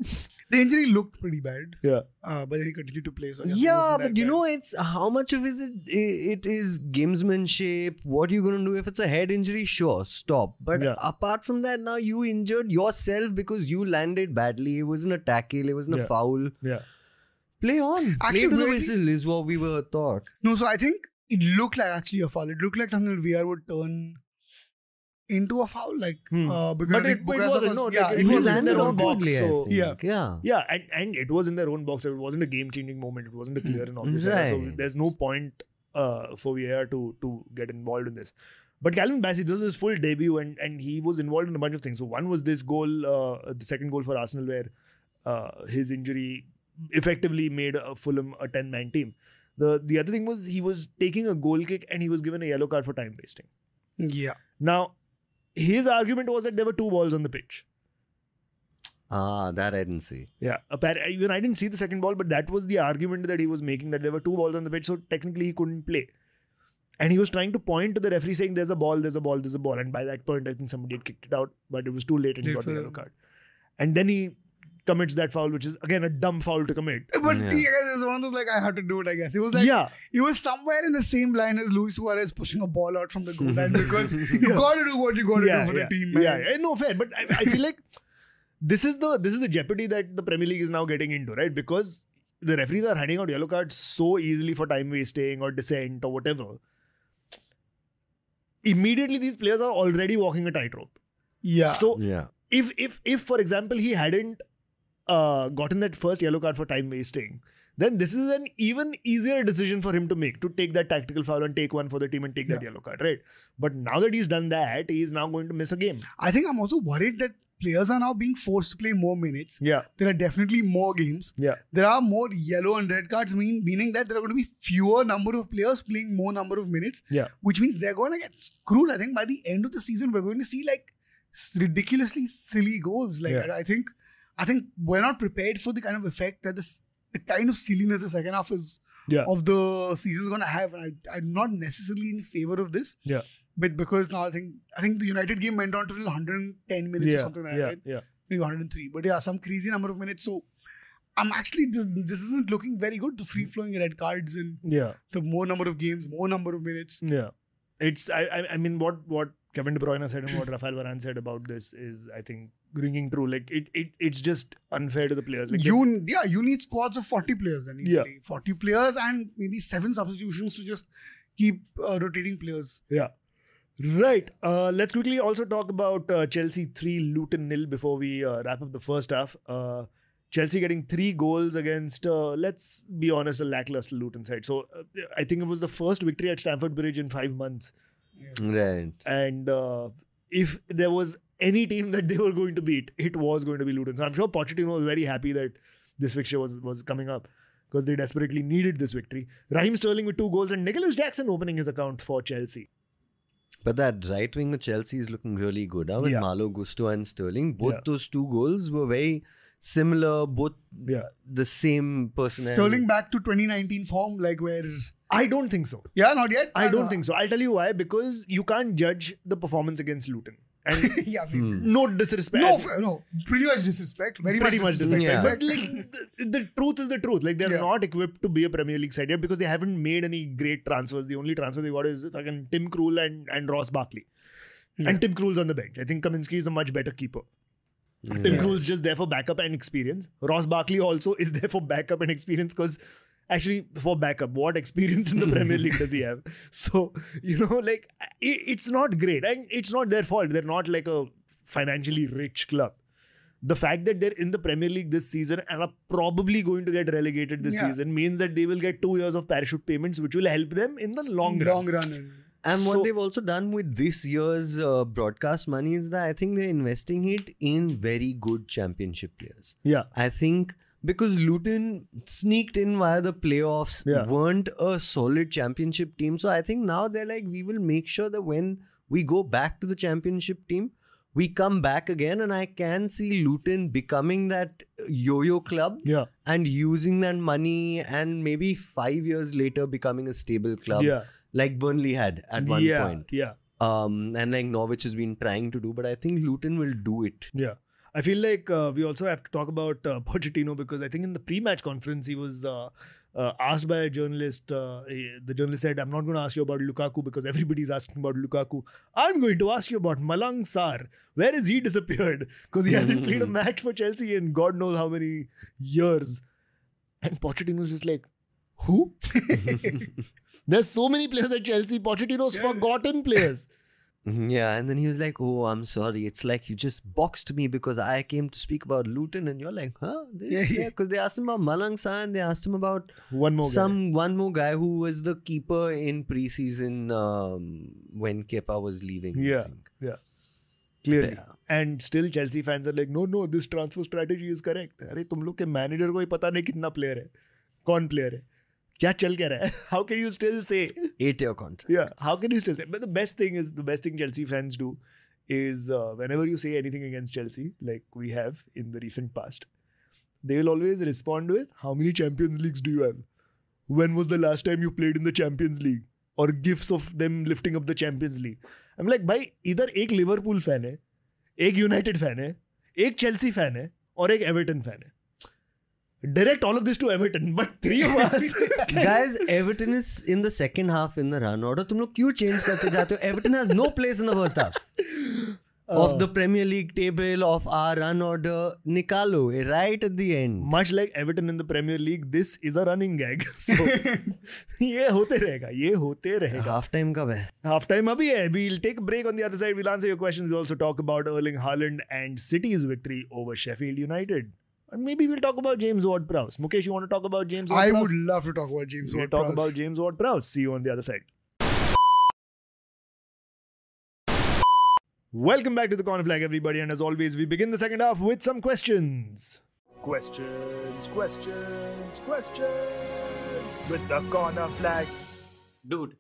The injury looked pretty bad. Yeah. But then he continued to play. So I guess it Yeah, wasn't that but you bad. know, it's how much of it is gamesmanship. What are you going to do if it's a head injury? Sure, stop. But Yeah. apart from that, now you injured yourself because you landed badly. It wasn't a tackle. It wasn't a Yeah. foul. Yeah. Play on. Actually, Play to the really- whistle is what we were taught. No, so I think it looked like actually a foul. It looked like something that VR would turn into a foul, like because But I think it Bukayo wasn't, Saka no, yeah, like, it it was was in handed their on own to box, Probably, I so- think. Yeah. Yeah. Yeah, and it was in their own box. It wasn't a game-changing moment. It wasn't a clear and obvious error. So Right. there's no point for VAR to get involved in this. But Calvin Bassey, this was his full debut, and he was involved in a bunch of things. So one was this goal, the second goal for Arsenal, where his injury effectively made Fulham a 10-man team. The other thing was he was taking a goal kick and he was given a yellow card for time wasting. Yeah. Now, his argument was that there were 2 balls on the pitch. That I didn't see. Yeah, even I didn't see the second ball, but that was the argument that he was making, that there were 2 balls on the pitch, so technically he couldn't play. And he was trying to point to the referee saying, there's a ball. And by that point, I think somebody had kicked it out, but it was too late and he got the yellow card. And then he commits that foul, which is again a dumb foul to commit. But Yeah. I guess it's one of those like I had to do it. I guess it was like Yeah, he was somewhere in the same line as Luis Suarez pushing a ball out from the goal line because you got to do what you got to do for the team, man. Yeah, no, fair. But I feel like this is the jeopardy that the Premier League is now getting into, right? Because the referees are handing out yellow cards so easily for time wasting or dissent or whatever. Immediately, these players are already walking a tightrope. Yeah. So Yeah. if for example he hadn't gotten that first yellow card for time wasting, then this is an even easier decision for him to make, to take that tactical foul and take one for the team and take that yellow card, right? But now that he's done that, he's now going to miss a game. I think I'm also worried that players are now being forced to play more minutes. Yeah, There are definitely more games. yeah, There are more yellow and red cards, meaning that there are going to be fewer number of players playing more number of minutes. yeah. Which means they're going to get screwed. I think by the end of the season, we're going to see like ridiculously silly goals. Like Yeah. I think we're not prepared for the kind of effect that the kind of silliness the second half is Yeah. of the season is going to have. And I'm not necessarily in favor of this. Yeah. But because now I think the United game went on to 110 minutes or something like that. Right? yeah. Maybe 103. But yeah, some crazy number of minutes. So I'm actually this isn't looking very good. The free flowing red cards and Yeah, the more number of games, more number of minutes. yeah. It's I mean what Kevin De Bruyne said and what Rafael Varane said about this is, I think, ringing true. Like it's just unfair to the players. Like You need squads of 40 players then easily. 40 players and maybe 7 substitutions to just keep rotating players. Yeah. Right. Let's quickly also talk about Chelsea 3, Luton 0 before we wrap up the first half. Chelsea getting 3 goals against, let's be honest, a lackluster Luton side. So I think it was the first victory at Stamford Bridge in 5 months. Right. And if there was any team that they were going to beat, it was going to be Luton. So I'm sure Pochettino was very happy that this fixture was coming up, because they desperately needed this victory. Raheem Sterling with 2 goals and Nicholas Jackson opening his account for Chelsea. But that right wing of Chelsea is looking really good. With Yeah. Malo Gusto and Sterling, both Yeah. those 2 goals were very similar. Both Yeah. the same personality. Sterling back to 2019 form, like where... I don't think so. Yeah, not yet. I don't think so. I'll tell you why. Because you can't judge the performance against Luton. And Yeah, no disrespect. no, pretty much disrespect. Very Pretty much disrespect. Yeah. But like the truth is the truth. Like they're Yeah. not equipped to be a Premier League side yet, because they haven't made any great transfers. The only transfer they got is fucking Tim Krul and Ross Barkley. Yeah. And Tim Krul's on the bench. I think Kaminsky is a much better keeper. Tim Yeah. Krul's just there for backup and experience. Ross Barkley also is there for backup and experience, because actually, for backup, what experience in the Premier League does he have? So, like, it's not great. And it's not their fault. They're not like a financially rich club. The fact that they're in the Premier League this season and are probably going to get relegated this Yeah. season means that they will get 2 years of parachute payments, which will help them in the long run. And So- what they've also done with this year's broadcast money is that I think they're investing it in very good championship players. Yeah. I think because Luton sneaked in via the playoffs, Yeah. weren't a solid championship team. So I think now they're like, we will make sure that when we go back to the championship team, we come back again. And I can see Luton becoming that yo-yo club Yeah. and using that money and maybe 5 years later becoming a stable club Yeah. like Burnley had at one yeah. point. Yeah. And like Norwich has been trying to do, but I think Luton will do it. Yeah. I feel like we also have to talk about Pochettino, because I think in the pre-match conference he was asked by a journalist. The journalist said, "I'm not going to ask you about Lukaku because everybody's asking about Lukaku. I'm going to ask you about Malang Sarr. Where has he disappeared? Because he hasn't played a match for Chelsea in God knows how many years." And Pochettino's just like, "Who?" There's so many players at Chelsea. Pochettino's forgotten players. Yeah, and then he was like, "Oh, I'm sorry. It's like you just boxed me because I came to speak about Luton," and you're like, "Huh?" Yeah, because they asked him about Malang Sarr and they asked him about One more guy. who was the keeper in preseason when Kepa was leaving. I Yeah. think. Yeah. Clearly. Yeah. And still Chelsea fans are like, no, this transfer strategy is correct. अरे तुम लोग के manager को ही पता नहीं कितना player है, कौन प्लेयर है, क्या चल क्या रहा है? How can you still say? 8-year contract. Yeah, how can you still say? But the best thing Chelsea fans do is whenever you say anything against Chelsea, like we have in the recent past, they will always respond with, how many Champions Leagues do you have? When was the last time you played in the Champions League? Or gifs of them lifting up the Champions League. I'm like, भाई इधर एक Liverpool fan है, एक United fan है, एक Chelsea fan है और एक एवर्टन फैन है. Direct all of this to Everton, but three of us. Guys, Everton is in the second half in the run order. तुम लोग क्यों change करते जाते हो? Everton has no place in the first half of the Premier League table of our run order. Nikalo right at the end. Much like Everton in the Premier League, this is a running gag. So ये होते रहेगा. Half time कब है? Half time abhi hai. We'll take a break. On the other side, we'll answer your questions. We'll also talk about Erling Haaland and City's victory over Sheffield United. And maybe we'll talk about James Ward-Prowse. Mukesh, you want to talk about James I Ward-Prowse? would love to talk about James We'll Ward-Prowse. talk about James Ward-Prowse. See you on the other side. Welcome back to the Corner Flag, everybody. And as always, we begin the second half with some questions. Questions with the Corner Flag. Dude,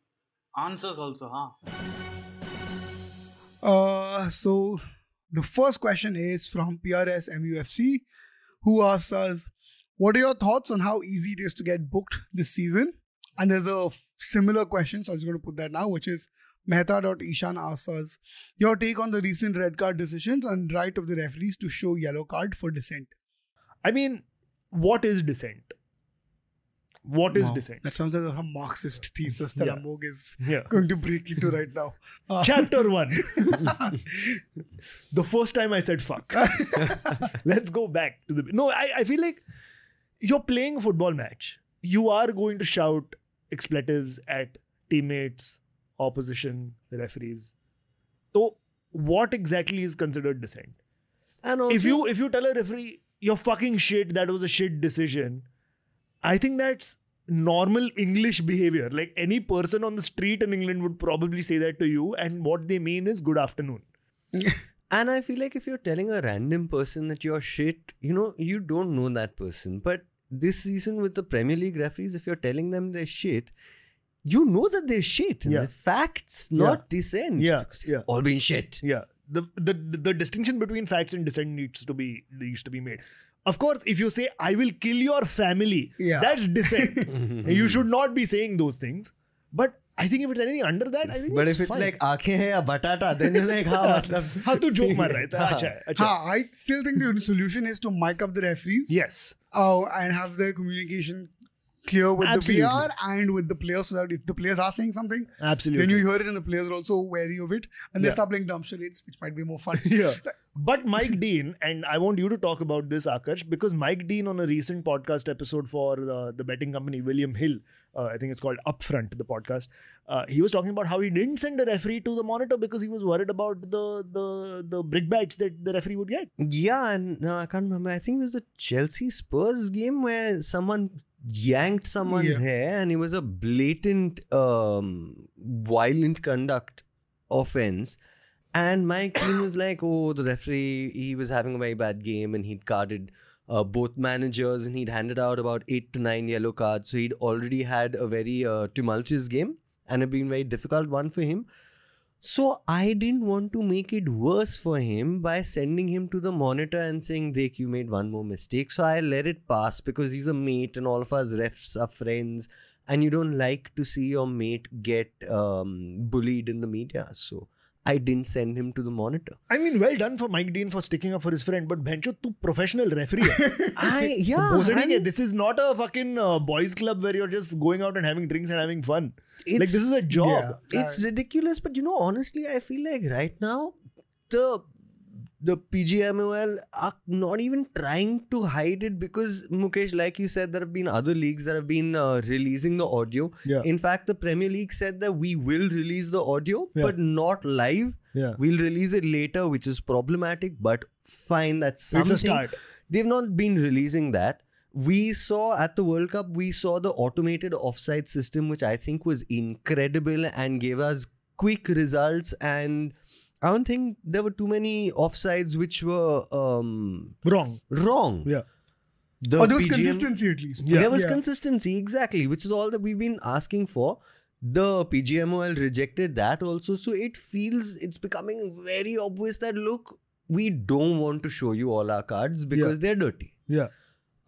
answers also, huh? So the first question is from PRS MUFC, who asks us, what are your thoughts on how easy it is to get booked this season? And there's a similar question, so I'm just going to put that now, which is Mehta.Ishan asks us, your take on the recent red card decisions and right of the referees to show yellow card for dissent. I mean, what is dissent? What is Wow, dissent? That sounds like a Marxist thesis that Yeah. Amog is Yeah. going to break into right now. Chapter 1. The first time I said fuck. Let's go back to the... No, I feel like you're playing a football match. You are going to shout expletives at teammates, opposition, the referees. So what exactly is considered dissent? And also, If you tell a referee, you're fucking shit, that was a shit decision, I think that's normal English behavior. Like any person on the street in England would probably say that to you, and what they mean is good afternoon. And I feel like if you're telling a random person that you're shit, you don't know that person. But this season with the Premier League referees, if you're telling them they're shit, you know that they're shit. And Yeah. they're facts, not dissent. Yeah, Because yeah. they've all been shit. Yeah, the distinction between facts and dissent needs to be made. Of course, if you say I will kill your family, Yeah. that's dissent. You should not be saying those things. But I think if it's anything under that, I think But it's if it's fine. like आँखें हैं या बटाटा, then you're like, हाँ मतलब. हाँ तू joke मार रहा है, अच्छा है, अच्छा है. I still think the solution is to mic up the referees. Yes. And have their communication clear with Absolutely. the VR and with the players, so that if the players are saying something, Absolutely. then you hear it and the players are also wary of it and they Yeah. start playing dumb charades, which might be more fun. Yeah. But Mike Dean, and I want you to talk about this, Akash, because Mike Dean on a recent podcast episode for the betting company William Hill, I think it's called Upfront, the podcast, he was talking about how he didn't send a referee to the monitor because he was worried about the brickbats that the referee would get. Yeah, and no, I can't remember. I think it was the Chelsea Spurs game where someone yanked someone's hair, and it was a blatant violent conduct offense. And Mike Dean was like, oh, the referee, he was having a very bad game, and he'd carded both managers, and he'd handed out about 8 to 9 yellow cards. So he'd already had a very tumultuous game, and it'd been a very difficult one for him. So I didn't want to make it worse for him by sending him to the monitor and saying, Dekh, you made one more mistake. So I let it pass because he's a mate and all of us refs are friends, and you don't like to see your mate get bullied in the media. So I didn't send him to the monitor. I mean, well done for Mike Dean for sticking up for his friend, but Bencho, tu professional referee. This is not a fucking boys club where you're just going out and having drinks and having fun. Like, this is a job. It's ridiculous, but honestly, I feel like right now the PGMOL are not even trying to hide it, because Mukesh, like you said, there have been other leagues that have been releasing the audio. Yeah. In fact, the Premier League said that we will release the audio, but not live. Yeah. We'll release it later, which is problematic, but fine, that's something. It's a start. They've not been releasing that. We saw at the World Cup, we saw the automated offside system, which I think was incredible and gave us quick results, and I don't think there were too many offsides which were wrong. Yeah. There was consistency at least. There was consistency, exactly, which is all that we've been asking for. The PGMOL rejected that also. So it's becoming very obvious that, look, we don't want to show you all our cards because they're dirty. Yeah.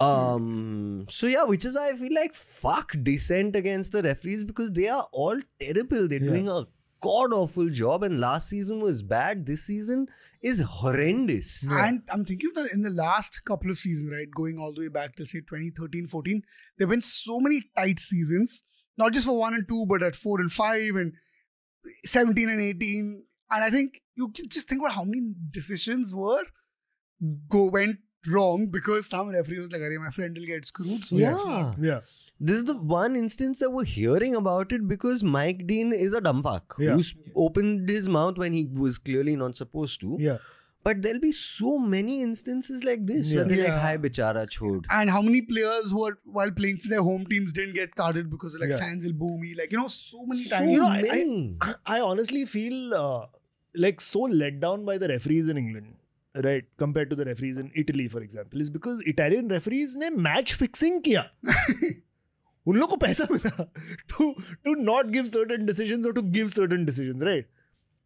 So yeah, which is why I feel like fuck dissent against the referees, because they are all terrible. They're doing a god-awful job, and last season was bad. This season is horrendous. And I'm thinking that in the last couple of seasons, right, going all the way back to say 2013-14, there have been so many tight seasons, not just for 1 and 2, but at 4 and 5 and 17 and 18. And I think you can just think about how many decisions went wrong because some referee was like, "Arey, my friend will get screwed." So yeah. This is the one instance that we're hearing about it because Mike Dean is a dumb fuck who's opened his mouth when he was clearly not supposed to. Yeah. But there'll be so many instances like this where they're like, "Hi, bichara, chhod." And how many players who are, while playing for their home teams, didn't get carded because like fans will boo me. Like, so many times. I honestly feel like so let down by the referees in England, right, compared to the referees in Italy, for example, is because Italian referees ne match fixing kiya. उन लोगों को पैसा मिला to not give certain decisions or to give certain decisions, right?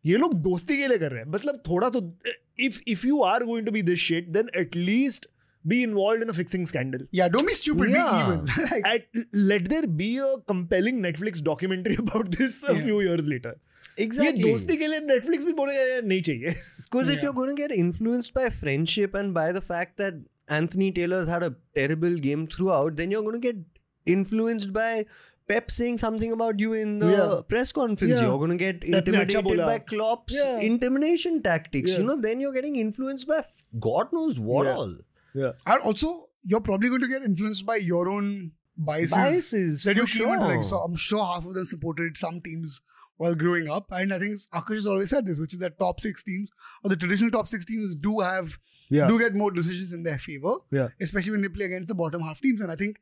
ये लोग दोस्ती के लिए कर रहे हैं. मतलब थोड़ा तो if you are going to be this shit, then at least be involved in a fixing scandal. Yeah, don't be stupid. Be even. Let there be a compelling Netflix documentary about this a few years later. Exactly. ये दोस्ती के लिए Netflix भी बोलेगा नहीं चाहिए. Because if you're going to get influenced by friendship and by the fact that Anthony Taylor's had a terrible game throughout, then you're going to get influenced by Pep saying something about you in the press conference. You're going to get intimidated by Klopp's intimidation tactics. Then you're getting influenced by God knows what all. Yeah. And also, you're probably going to get influenced by your own biases that you came into. Like, so I'm sure half of them supported some teams while growing up. And I think Akash has always said this, which is that top 6 teams or the traditional top 6 teams do get more decisions in their favor, especially when they play against the bottom half teams. And I think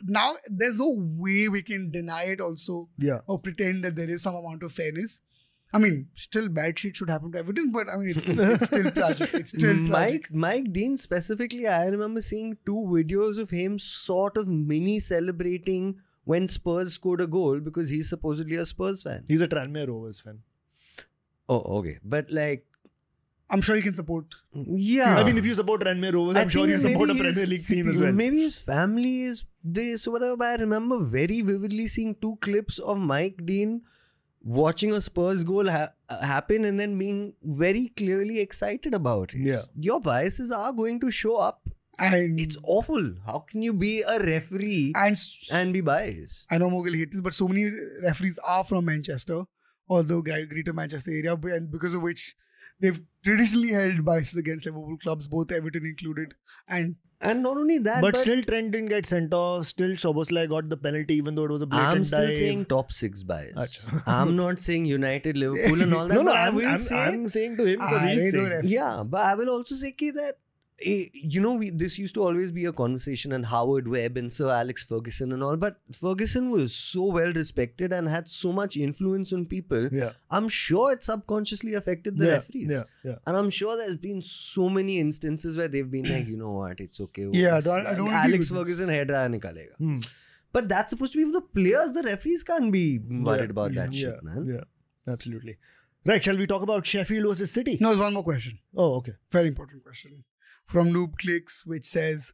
now there's no way we can deny it also or pretend that there is some amount of fairness. I mean, still bad shit should happen to Everton, but I mean, it's still tragic. It's still tragic. Mike Dean specifically, I remember seeing 2 videos of him sort of mini celebrating when Spurs scored a goal because he's supposedly a Spurs fan. He's a Tranmere Rovers fan. Oh, okay. But like, I'm sure he can support. Yeah. I mean, if you support Tranmere Rovers, I'm sure you support a Premier League team as well. Maybe his family is this, so whatever. But I remember very vividly seeing 2 clips of Mike Dean watching a Spurs goal happen and then being very clearly excited about it. Yeah. Your biases are going to show up. And it's awful. How can you be a referee and be biased? I know Mughal hate this, but so many referees are from Manchester or the greater Manchester area, and because of which they've traditionally held biases against Liverpool clubs, both Everton included. And not only that, but still Trent didn't get sent off. Still Szoboszlai got the penalty, even though it was a blatant dive. I'm still saying top 6 bias. I'm not saying United, Liverpool and all that. I'm saying to him because he's saying. Yeah, but I will also say that this used to always be a conversation, and Howard Webb and Sir Alex Ferguson and all, but Ferguson was so well respected and had so much influence on people. Yeah. I'm sure it subconsciously affected the referees. Yeah. And I'm sure there's been so many instances where they've been like, you know what, it's okay. Yeah, I don't agree Alex with Ferguson head raya nikalega. Hmm. But that's supposed to be for the players. The referees can't be worried about that shit, man. Yeah, absolutely. Right, shall we talk about Sheffield versus City? No, there's one more question. Oh, okay. Very important question. From Noob Clicks, which says,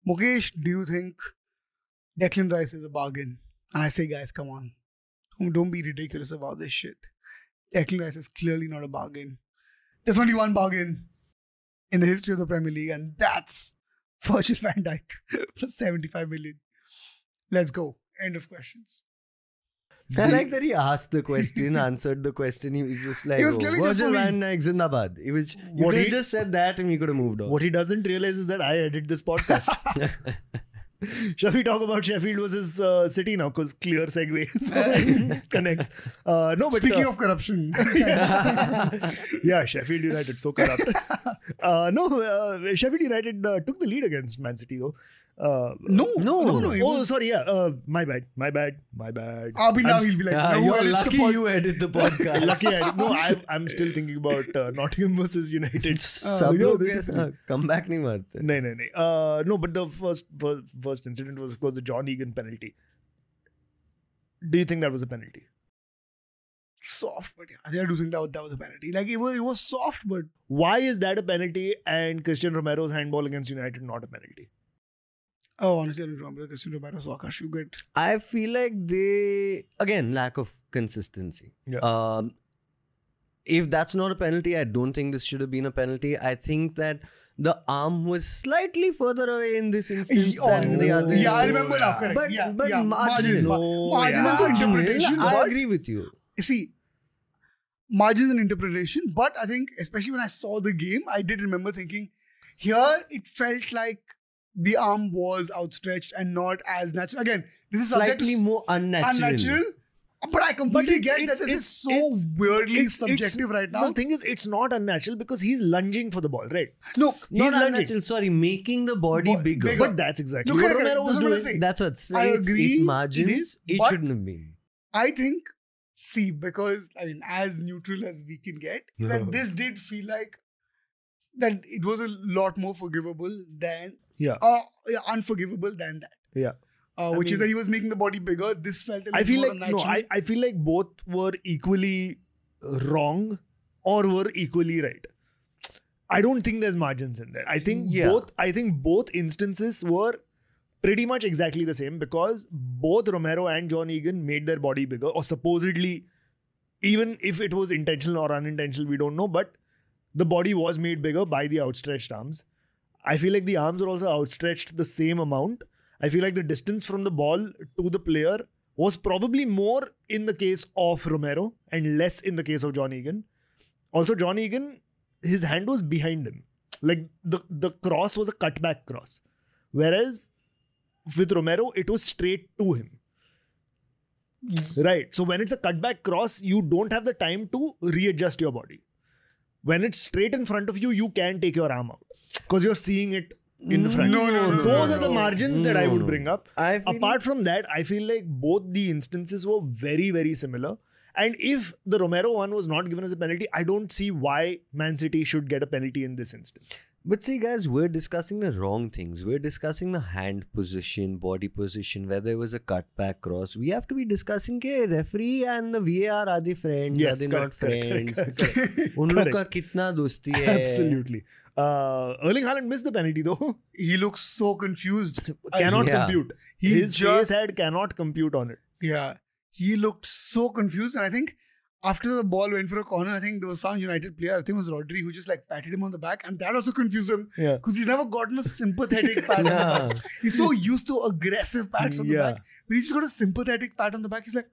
Mukesh, do you think Declan Rice is a bargain? And I say, guys, come on. Don't be ridiculous about this shit. Declan Rice is clearly not a bargain. There's only one bargain in the history of the Premier League, and that's Virgil van Dijk for 75 million. Let's go. End of questions. I like that he asked the question, answered the question. He was just like, He was clearly just Virgil only- van Dijk, Zindabad. You What could have he- just said that and we could have moved on. What he doesn't realize is that I edit this podcast. Shall we talk about Sheffield versus City now? Because clear segue so connects. No, but Speaking of corruption. yeah, Sheffield United so corrupt. Sheffield United took the lead against Man City though. No. it Oh, was- sorry. Yeah, my bad. Abhi now he'll be like, no, you're well, it's lucky support- you edit the podcast. Lucky I'm still thinking about Nottingham versus United. सब लोग ऐसा comeback नहीं मारते. No, but the first incident was of course the John Egan penalty. Do you think that was a penalty? soft, but yeah, I do think that was a penalty. Like it was soft, but Why is that a penalty and Christian Romero's handball against United not a penalty? honestly, I don't remember the Christian Romero soccer shoe good. I feel like they, again, lack of consistency. Yeah. If that's not a penalty, I don't think this should have been a penalty. I think that the arm was slightly further away in this instance than the other. Yeah, I remember now, correct. But, yeah, but yeah, marginal. marginal to interpretation. I but- agree with you. See, margins and interpretation, but I think especially when I saw the game, I did remember thinking here it felt like the arm was outstretched and not as natural. Again, this is subject Slightly to more unnatural. but I completely get that this it's- is so it's- weirdly subjective right now. The thing is, it's not unnatural because he's lunging for the ball, right? No, He's Not lunging. unnatural, sorry, making the body bigger. bigger. But that's exactly No, what correct, Romero was that's what I'm doing. saying. That's what I it's agree, It's margins. it is, It but- shouldn't have been. I think, see, because I mean, as neutral as we can get, is that this did feel like that it was a lot more forgivable than unforgivable than that. Yeah. Which mean- is that he was making the body bigger. This felt a little I feel more like unnatural. I feel like both were equally wrong or were equally right. I don't think there's margins in there. I think both instances were pretty much exactly the same because both Romero and John Egan made their body bigger, or supposedly, even if it was intentional or unintentional, we don't know, but the body was made bigger by the outstretched arms. I feel like the arms were also outstretched the same amount. I feel like the distance from the ball to the player was probably more in the case of Romero and less in the case of John Egan. Also, John Egan, his hand was behind him. Like the cross was a cutback cross. Whereas with Romero, it was straight to him. Right. So when it's a cutback cross, you don't have the time to readjust your body. When it's straight in front of you, you can take your arm out because you're seeing it in the front. No. Those are the margins that I would No. bring up. I feel Apart from that, I feel like both the instances were very, very similar. And if the Romero one was not given as a penalty, I don't see why Man City should get a penalty in this instance. But see, guys, we're discussing the wrong things. We're discussing the hand position, body position, whether it was a cutback cross. We have to be discussing के referee and the VAR are they friends? Yes, are they correct, not correct, friends? उन लोग का कितना दोस्ती है? Absolutely. Erling Haaland missed the penalty though. He looks so confused. Cannot Yeah. compute. He His just- face head cannot compute on it. Yeah, he looked so confused, and I think after the ball went for a corner, I think there was some United player, I think it was Rodri, who just like patted him on the back, and that also confused him Yeah. because he's never gotten a sympathetic pat on the back. He's so used to aggressive pats on the Yeah. back, but he just got a sympathetic pat on the back. He's like,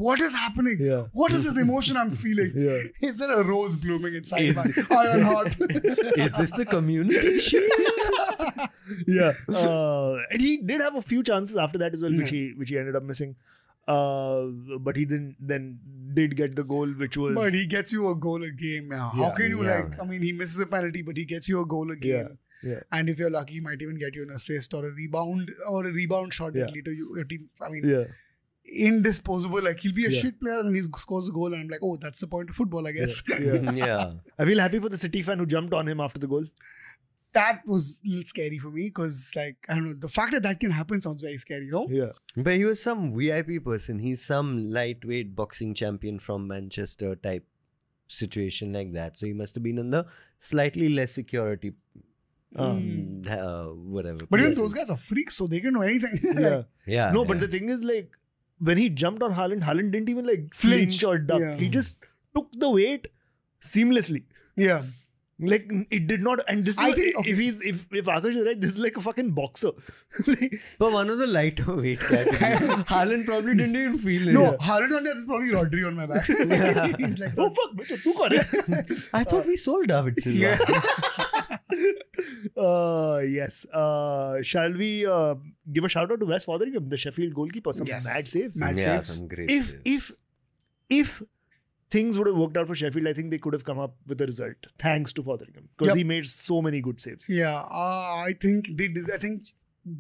"What is happening? Yeah. What is this emotion I'm feeling? Yeah. Is there a rose blooming inside Is- my iron heart?" Is this the community shit? Yeah. And he did have a few chances after that as well, which he ended up missing. But he did get the goal, which was But he gets you a goal a game now. How Yeah, can you yeah. like? I mean, he misses a penalty, but he gets you a goal a game. Yeah. And if you're lucky, he might even get you an assist or a rebound shot that lead to your team. I mean, Yeah. indisposable. Like he'll be a Yeah. shit player and he scores a goal, and I'm like, oh, that's the point of football, I guess. Yeah. yeah. I feel happy for the City fan who jumped on him after the goal. That was a little scary for me because, like, I don't know, the fact that can happen sounds very scary, no? Yeah. But he was some VIP person. He's some lightweight boxing champion from Manchester type situation like that. So he must have been in the slightly less security, whatever. But even places. those guys are freaks, so they can do anything. Yeah. Yeah. No, but yeah. the thing is, like, when he jumped on Haaland didn't even like Flinch. flinch or duck. Yeah. He just took the weight seamlessly. Yeah. Like it did not. And this is I think- if Akash is right, this is like a fucking boxer. Like, But one of the lighter weight category. Haaland probably didn't even feel it. No, Haaland on that is probably Rodri on my back. He's like, oh fuck, bitch, tu kaun hai? I thought we sold David Silva. Yes. Shall we give a shout out to Wes Fotheringham, the Sheffield goalkeeper? Some Yes. mad saves. Mad Yeah, saves. some great If saves. if things would have worked out for Sheffield, I think they could have come up with a result thanks to Fotheringham because Yep. he made so many good saves. Yeah, I think I think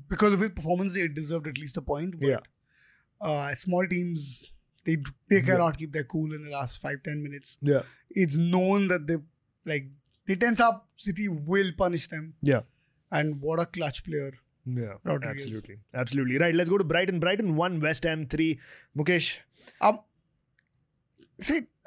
because of his performance, they deserved at least a point. But, small teams, they cannot keep their cool in the last 5-10 minutes. Yeah. It's known that they tense up. City will punish them. Yeah. And what a clutch player. Yeah, Rodriguez. absolutely. Right, let's go to Brighton. Brighton 1, West Ham 3. Mukesh,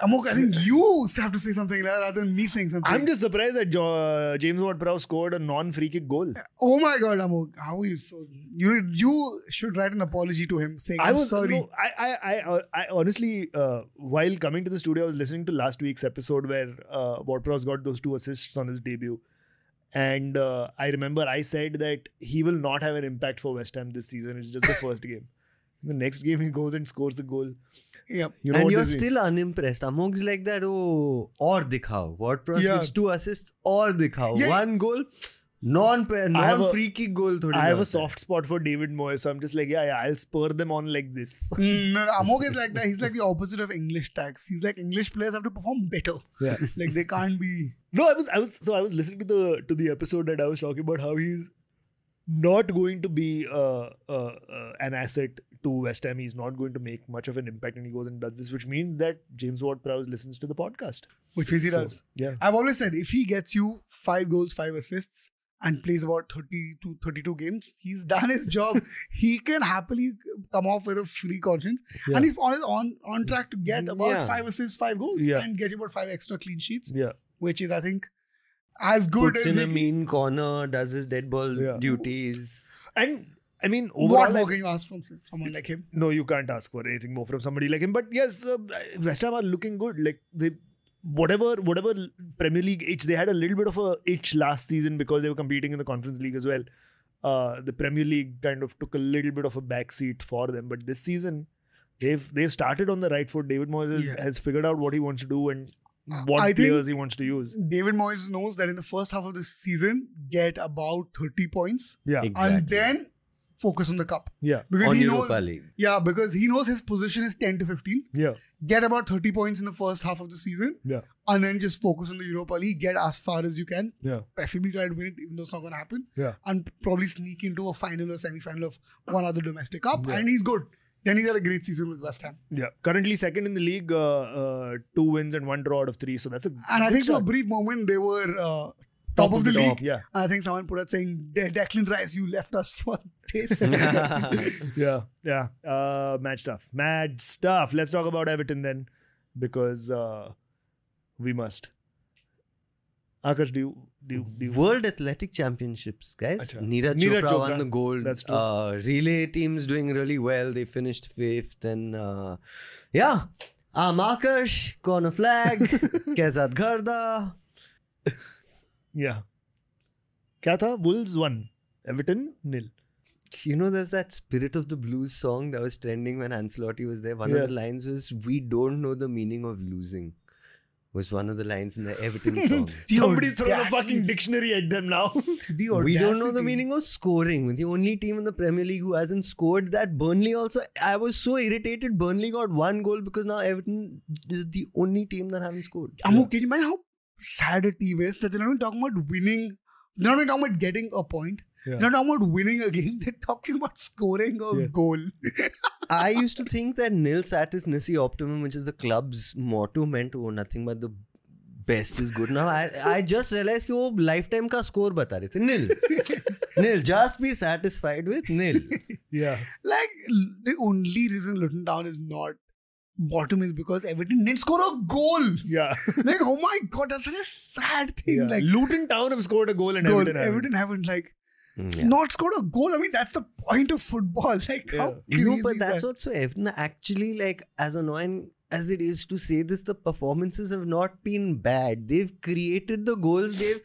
Amok, I think you have to say something rather than me saying something. I'm just surprised that James Ward-Prowse scored a non-free kick goal. Oh my God, Amok, how are you so? You should write an apology to him saying, I'm sorry. No, I honestly, while coming to the studio, I was listening to last week's episode where Ward-Prowse got those 2 assists on his debut. And I remember I said that he will not have an impact for West Ham this season. It's just the first game. The next game, he goes and scores a goal. Yep. You know And what you're this means? still unimpressed. Amog's like that, or dikhao. Ward-Prowse Yeah. gives 2 assists, or dikhao. Yeah. 1 goal, non-free kick goal. I have a soft spot for David Moyes, so I'm just like, yeah, I'll spur them on like this. No, Amok is like that. He's like the opposite of English tax. He's like English players have to perform better. Yeah. Like they can't be. No, I was listening to the episode that I was talking about how he's not going to be an asset to West Ham. He's not going to make much of an impact, and he goes and does this, which means that James Ward-Prowse listens to the podcast. Which means he So, does. Yeah. I've always said if he gets you 5 goals, 5 assists, and plays about 30 to 32 games, he's done his job. He can happily come off with a free conscience. Yeah. And he's on track to get about Yeah. 5 assists, 5 goals, Yeah. and get about 5 extra clean sheets, Yeah. which is, I think, as good Puts as in a he. mean corner, does his dead ball Yeah. duties. And I mean, What overall, more can you ask from someone like him? no, you can't ask for anything more from somebody like him. But yes, West Ham are looking good. Like they, whatever Premier League itch, they had a little bit of a itch last season because they were competing in the Conference League as well. The Premier League kind of took a little bit of a backseat for them. But this season, they've started on the right foot. David Moyes has figured out what he wants to do and what I think players he wants to use. David Moyes knows that in the first half of the season, get about 30 points Yeah, Exactly. and then focus on the cup. yeah, Because On he Europa knows, League. yeah, because he knows his position is 10 to 15. yeah, Get about 30 points in the first half of the season. Yeah. And then just focus on the Europa League. Get as far as you can. yeah, Preferably try to win it, even though it's not going to happen. Yeah. And probably sneak into a final or semi-final of one other domestic cup. Yeah. And he's good. Then he's had a great season with West Ham. yeah. Currently second in the league, 2 wins and 1 draw out of 3. So that's a And I good think for a start. brief moment, they were top of the league. Yeah, And I think someone put out saying, Declan Rice, you left us for this. yeah. Mad stuff. Let's talk about Everton then, because we must. Akash, do you? World Athletic Championships, guys. Acha. Neeraj Neeraj Chopra won Chopra. the gold. That's true. Relay team's doing really well. They finished 5th. And yeah. Akash, corner flag. Kezat Gharda. Yeah. क्या था? Wolves 1, Everton 0. You know, there's that Spirit of the Blues song that was trending when Ancelotti was there. One of Yeah. the lines was, "We don't know the meaning of losing." Was one of the lines in the Everton song. Somebody's throwing a audacity. fucking dictionary at them now. The We don't know the audacity. meaning of scoring. We're the only team in the Premier League who hasn't scored that. Burnley also. I was so irritated. Burnley got 1 goal because now Everton is the only team that haven't scored. Amu, can you imagine how sad a team is that they're not even talking about winning they're not talking about getting a point. Yeah. They're not talking about winning a game. They're talking about scoring a goal. I used to think that nil satis nisi optimum, which is the club's motto, meant nothing but the best is good. Now I just realized कि वो lifetime का score बता रहे थे. Nil. Just be satisfied with nil. Yeah. Like, the only reason Luton Town is not bottom is because Everton didn't score a goal. Yeah. Like, oh my God, that's such a sad thing. Yeah. Like, Luton Town have scored a goal and Everton haven't like Yeah. not scored a goal. I mean, that's the point of football. Like, how crazy No, but is that's that? what so Everton actually, like, as annoying as it is to say this, the performances have not been bad. They've created the goals. They've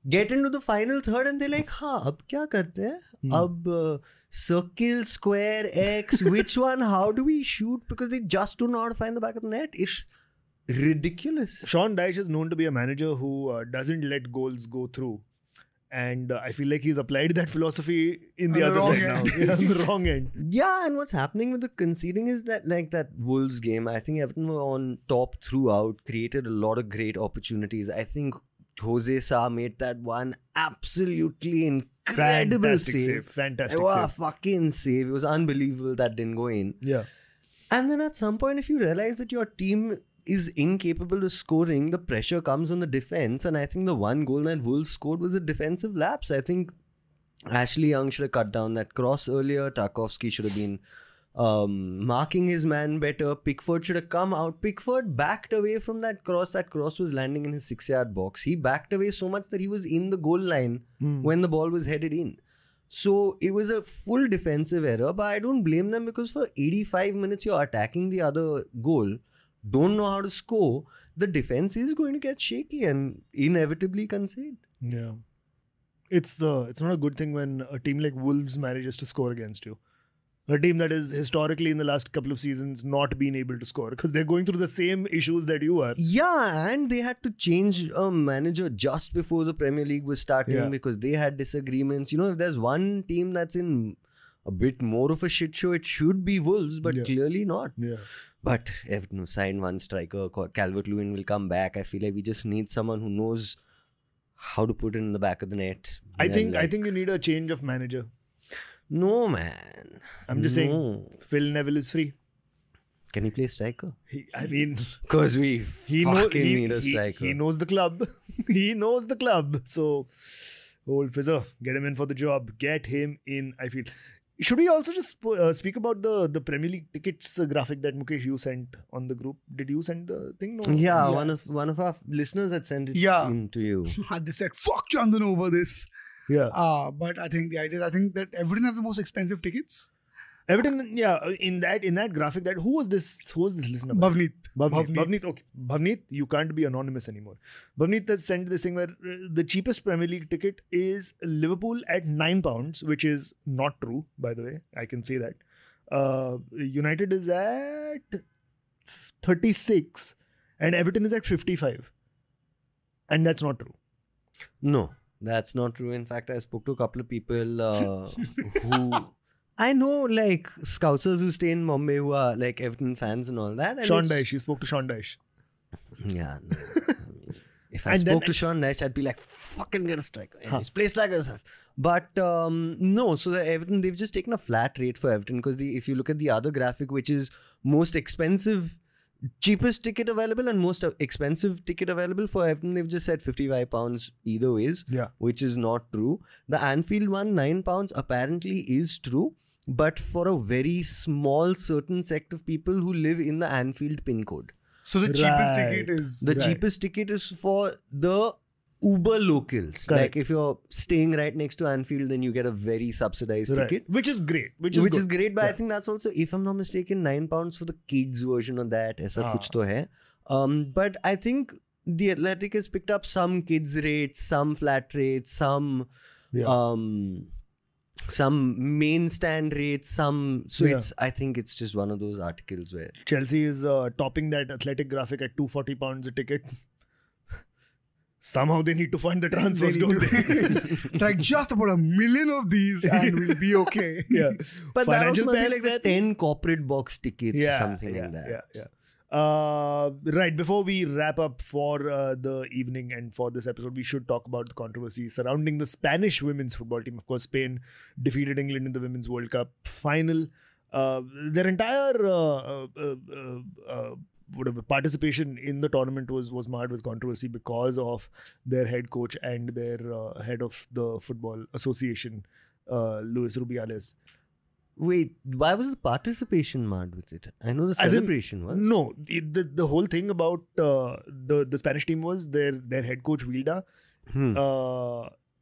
get into the final third and they're like, हाँ अब क्या करते हैं? अब circle, square, X, which one? How do we shoot? Because they just do not find the back of the net. It's ridiculous. Sean Dyche is known to be a manager who doesn't let goals go through. And I feel like he's applied that philosophy in the On the other wrong side now. end. Yeah, on the wrong end. Yeah, and what's happening with the conceding is that, like that Wolves game, I think Everton were on top throughout, created a lot of great opportunities. I think Jose Sa made that one absolutely incredible Fantastic save. Fantastic It was a save. fucking save. It was unbelievable that didn't go in. Yeah. And then at some point, if you realize that your team is incapable of scoring, the pressure comes on the defense. And I think the one goal that Wolves scored was a defensive lapse. I think Ashley Young should have cut down that cross earlier. Tarkovsky should have been marking his man better. Pickford should have come out. Pickford backed away from that cross. That cross was landing in his 6-yard box. He backed away so much that he was in the goal line when the ball was headed in. So it was a full defensive error, but I don't blame them because for 85 minutes you're attacking the other goal, don't know how to score, the defense is going to get shaky and inevitably concede. Yeah. It's not a good thing when a team like Wolves manages to score against you. A team that is historically in the last couple of seasons not been able to score because they're going through the same issues that you are. Yeah, and they had to change a manager just before the Premier League was starting because they had disagreements. You know, if there's one team that's in a bit more of a shit show, it should be Wolves, but clearly not. Yeah. But Everton signed one striker, Calvert-Lewin will come back. I feel like we just need someone who knows how to put it in the back of the net. I think you need a change of manager. No, man. I'm just saying, Phil Neville is free. Can he play striker? Because we need a striker. He knows the club. He knows the club. So, old Fizzer, get him in for the job. Get him in, I feel. Should we also just speak about the Premier League tickets graphic that Mukesh you sent on the group? Did you send the thing? No. Yeah, Yes. one of our listeners had sent it in to you. They said, fuck Chandan over this. Yeah. But I think that Everton have the most expensive tickets. Everton, yeah, in that graphic, that who was this listener? Bhavneet. Bhavneet, okay. Bhavneet, you can't be anonymous anymore. Bhavneet has sent this thing where the cheapest Premier League ticket is Liverpool at £9, which is not true, by the way. I can say that. United is at 36 and Everton is at 55. And that's not true. No, that's not true. In fact, I spoke to a couple of people who... I know, like, Scousers who stay in Mumbai who are, like, Everton fans and all that. And Sean Dyche. You spoke to Sean Dyche. Yeah. No, I mean, if I spoke to Sean Dyche, I'd be like, fucking get a striker. Anyways, play striker yourself. But, no. So, the Everton, they've just taken a flat rate for Everton because if you look at the other graphic, which is most expensive, cheapest ticket available and most expensive ticket available for Everton, they've just said £55 either ways, which is not true. The Anfield one, £9 apparently is true. But for a very small certain sect of people who live in the Anfield pin code. So the cheapest ticket is... The cheapest ticket is for the Uber locals. Correct. Like if you're staying right next to Anfield, then you get a very subsidized ticket. Which is great. Which is great, but I think that's also, if I'm not mistaken, £9 for the kids version of that. Aisa kuch to hai. But I think the Athletic has picked up some kids rates, some flat rates, some main stand rates, it's, I think it's just one of those articles where Chelsea is topping that Athletic graphic at £240 a ticket. Somehow they need to fund the transfers, don't they? Like just about 1 million of these and we'll be okay. Yeah. But that also Financial must be fair like the 10 corporate box tickets or something like like that. Yeah. Right, before we wrap up for the evening and for this episode, we should talk about the controversy surrounding the Spanish women's football team. Of course, Spain defeated England in the Women's World Cup final. Their entire whatever participation in the tournament was marred with controversy because of their head coach and their head of the Football Association, Luis Rubiales. Wait, why was the participation marred with it? I know the As in- celebration was. No, the whole thing about the Spanish team was their head coach Wilda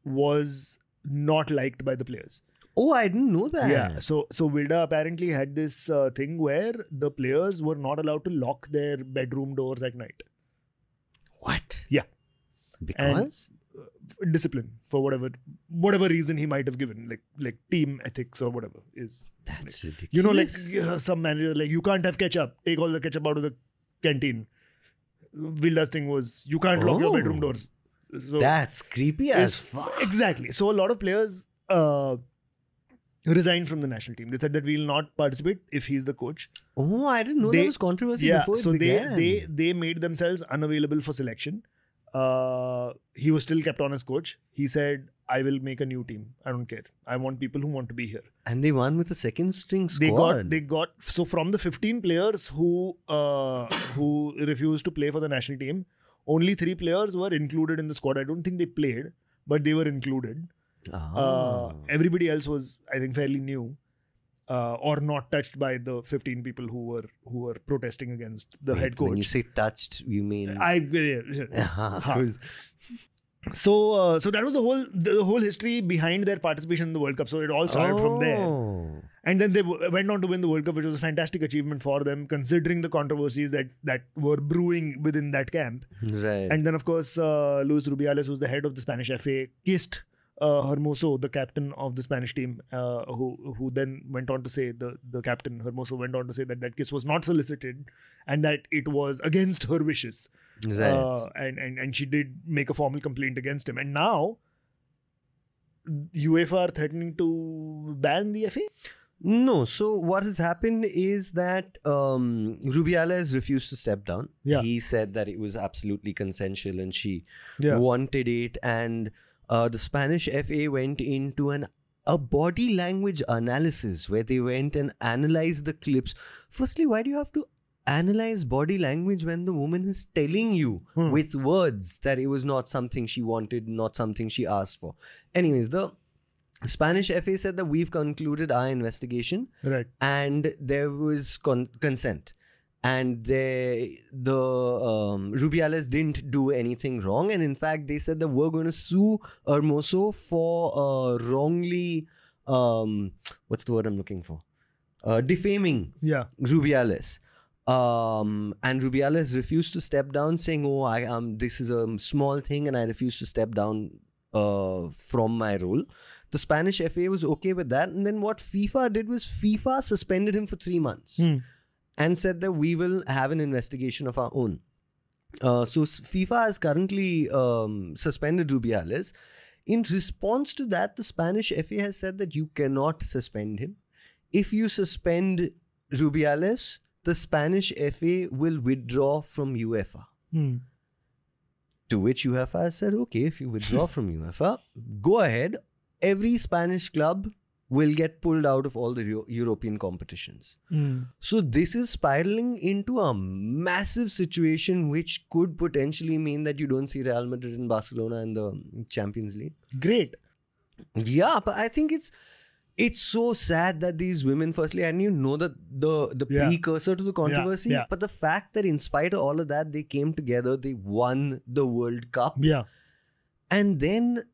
was not liked by the players. Oh, I didn't know that. Yeah, so Wilda apparently had this thing where the players were not allowed to lock their bedroom doors at night. What? Yeah. Because? Discipline for whatever reason he might have given, like team ethics or whatever is. That's ridiculous. You know, like some manager, like you can't have ketchup. Take all the ketchup out of the canteen. Wilda's thing was you can't lock your bedroom doors. So That's creepy as fuck. exactly. So a lot of players resigned from the national team. They said that we'll not participate if he's the coach. Oh, I didn't know there was controversy before so it began. they made themselves unavailable for selection. He was still kept on as coach. He said, I will make a new team. I don't care. I want people who want to be here. And they won with a second string squad. They got so from the 15 players who refused to play for the national team, only 3 players were included in the squad. I don't think they played, but they were included. Everybody else was, I think, fairly new. Or not touched by the 15 people who were protesting against the Wait, head coach. When you say touched, you mean... So that was the whole history behind their participation in the World Cup. So it all started from there, and then they went on to win the World Cup, which was a fantastic achievement for them, considering the controversies that were brewing within that camp. Right. And then, of course, Luis Rubiales, who's the head of the Spanish FA, kissed Hermoso, the captain of the Spanish team, who then went on to say, the captain Hermoso went on to say that kiss was not solicited and that it was against her wishes. Right. And she did make a formal complaint against him. And now UEFA are threatening to ban the FA? No, so what has happened is that Rubiales refused to step down. Yeah. He said that it was absolutely consensual and she Yeah. wanted it. And the Spanish FA went into a body language analysis where they went and analyzed the clips. Firstly, why do you have to analyze body language when the woman is telling you with words that it was not something she wanted, not something she asked for? Anyways, the Spanish FA said that we've concluded our investigation Right. and there was consent. And the Rubiales didn't do anything wrong. And in fact, they said that we're going to sue Hermoso for wrongly, what's the word I'm looking for? Defaming Yeah. Rubiales. And Rubiales refused to step down, saying, "Oh, this is a small thing, and I refuse to step down from my role." The Spanish FA was okay with that, and then what FIFA did was FIFA suspended him for 3 months and said that we will have an investigation of our own. So FIFA has currently suspended Rubiales. In response to that, the Spanish FA has said that you cannot suspend him. If you suspend Rubiales, the Spanish FA will withdraw from UEFA. To which UEFA has said, okay, if you withdraw from UEFA, go ahead. Every Spanish club will get pulled out of all the European competitions. So this is spiraling into a massive situation which could potentially mean that you don't see Real Madrid and Barcelona in the Champions League. Great. Yeah, but I think it's so sad that these women, firstly, and you know that the Yeah. precursor to the controversy, Yeah. but the fact that in spite of all of that, they came together, they won the World Cup, Yeah. and then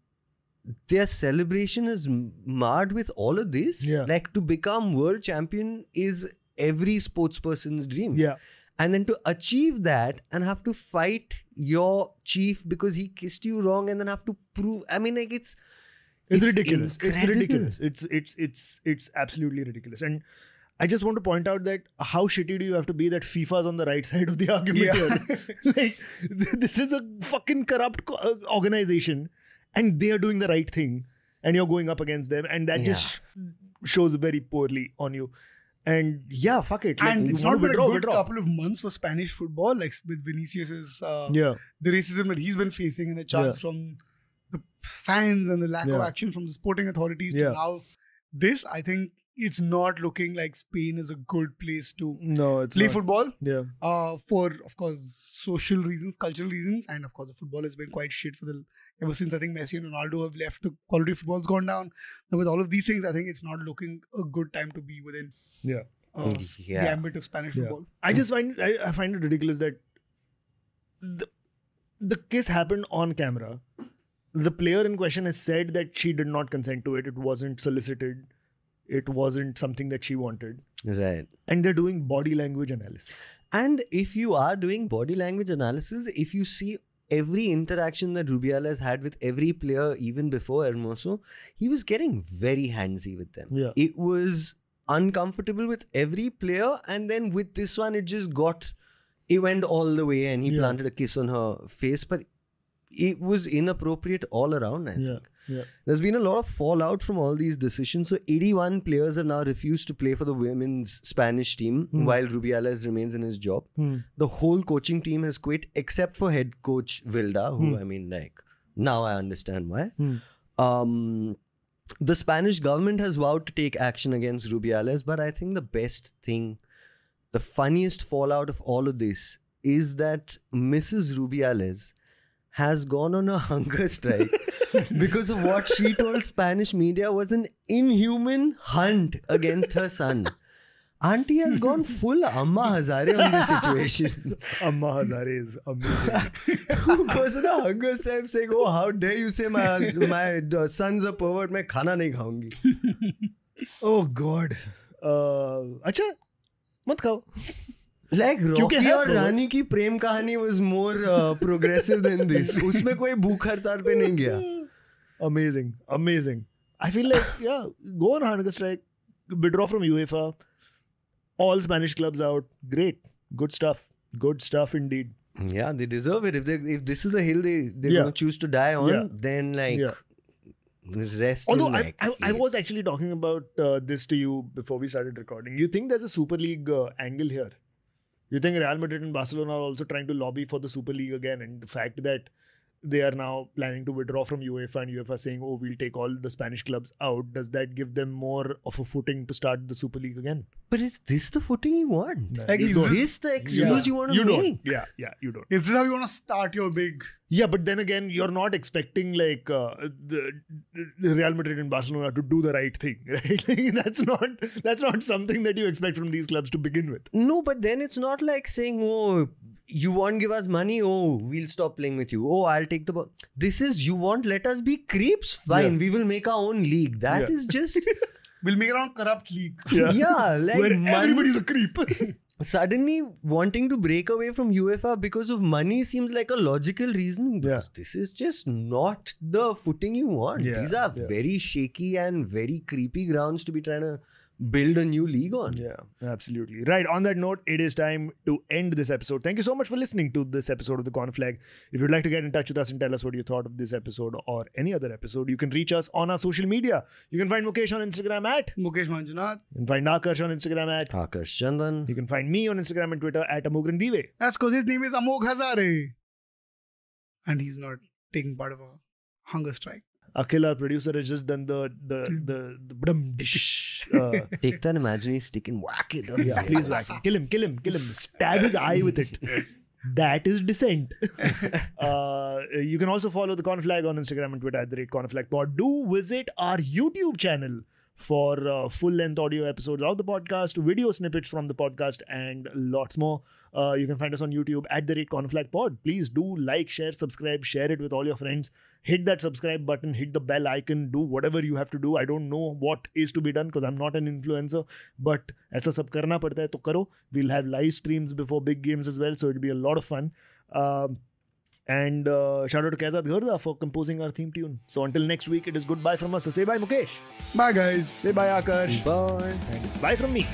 their celebration is marred with all of this. Yeah. Like, to become world champion is every sports person's dream. Yeah. And then to achieve that and have to fight your chief because he kissed you wrong and then have to prove, I mean, like, it's ridiculous. It's incredible. ridiculous. It's absolutely ridiculous. And I just want to point out that how shitty do you have to be that FIFA's on the right side of the argument here? Like, this is a fucking corrupt organization and they are doing the right thing and you're going up against them, and that just shows very poorly on you. And yeah, fuck it. Like, And you it's wanna not been a good withdraw. couple of months for Spanish football, like with Vinicius's Yeah. the racism that he's been facing and the chance from the fans and the lack of Yeah. action from the sporting authorities Yeah. to now this, I think it's not looking like Spain is a good place to No, it's play not. football. Yeah. For of course social reasons, cultural reasons, and of course the football has been quite shit for the ever since I think Messi and Ronaldo have left. The quality of football's gone down. And with all of these things, I think it's not looking a good time to be within Yeah. the ambit of Spanish Yeah. football. I just find I find it ridiculous that the kiss happened on camera. The player in question has said that she did not consent to it. It wasn't solicited. It wasn't something that she wanted. Right. And they're doing body language analysis. And if you are doing body language analysis, if you see every interaction that Rubiales had with every player, even before Hermoso, he was getting very handsy with them. Yeah. It was uncomfortable with every player, and then with this one, it went all the way, and he Yeah. planted a kiss on her face, but it was inappropriate all around, I think. Yeah. There's been a lot of fallout from all these decisions. So 81 players have now refused to play for the women's Spanish team while Rubiales remains in his job. The whole coaching team has quit except for head coach Vilda, who I mean, like, now I understand why. The Spanish government has vowed to take action against Rubiales, but I think the best thing, the funniest fallout of all of this is that Mrs. Rubiales has gone on a hunger strike because of what she told Spanish media was an inhuman hunt against her son. Auntie has gone full Amma Hazare on this situation. Amma Hazare is amazing. Who goes on a hunger strike saying, "Oh, how dare you say my son's a pervert, मैं खाना नहीं खाऊंगी." Oh God. अच्छा मत खाओ. Like क्योंकि Rocky है और pervert. रानी की प्रेम कहानी was more progressive than this. उसमें कोई भूख हड़ताल पे नहीं गया. Amazing. I feel like, yeah, go on hunger strike, withdraw from UEFA, all Spanish clubs out. Great. Good stuff indeed. Yeah, they deserve it. If this is the hill they're Yeah. gonna choose to die on, Yeah. then like Yeah. rest. Although in, like, I was actually talking about this to you before we started recording. You think there's a Super League angle here? You think Real Madrid and Barcelona are also trying to lobby for the Super League again? And the fact that they are now planning to withdraw from UEFA and UEFA saying, oh, we'll take all the Spanish clubs out, does that give them more of a footing to start the Super League again? But is this the footing you want? No, Like, Is is this the excuse you want to make? don't. Yeah, you don't. Is this how you want to start your big? Yeah, but then again, you're not expecting like the Real Madrid and Barcelona to do the right thing, right? Like, that's not something that you expect from these clubs to begin with. No, but then it's not like saying, "Oh, you won't give us money. Oh, we'll stop playing with you. Oh, I'll take the ball." This is, you won't let us be creeps. Fine, Yeah. we will make our own league. That Yeah. is just We'll make it on corrupt league. yeah, like Where money- everybody's a creep. Suddenly wanting to break away from UEFA because of money seems like a logical reason. Because this is just not the footing you want. Yeah, These are yeah. very shaky and very creepy grounds to be trying to build a new league on. Yeah, absolutely. Right. On that note, it is time to end this episode. Thank you so much for listening to this episode of The Corner Flag. If you'd like to get in touch with us and tell us what you thought of this episode or any other episode, you can reach us on our social media. You can find Mukesh on Instagram at, Mukesh Manjunath. you can find Akash on Instagram at, Akash Chandan. you can find me on Instagram and Twitter at Amogran Dive. That's because his name is Amogh Hazare. And he's not taking part of a hunger strike. Akhil, our producer, has just done the bdum dish. Take that imaginary stick and whack it. Yeah, please whack him. Kill him. Stab his eye with it. That is dissent. You can also follow the Corner Flag on Instagram and Twitter at @CornerFlagPod. Do visit our YouTube channel for full-length audio episodes of the podcast, video snippets from the podcast, and lots more. You can find us on YouTube at @CornerFlagPod. Please do like, share, subscribe, share it with all your friends. Hit that subscribe button, hit the bell icon, do whatever you have to do. I don't know what is to be done because I'm not an influencer, but ऐसा सब करना पड़ता है तो करो. We'll have live streams before big games as well, so it'll be a lot of fun. And shout out to Kaizad Gharda for composing our theme tune. So until next week, it is goodbye from us. So say bye, Mukesh. Bye, guys. Say bye, Akash. Bye. And it's bye from me.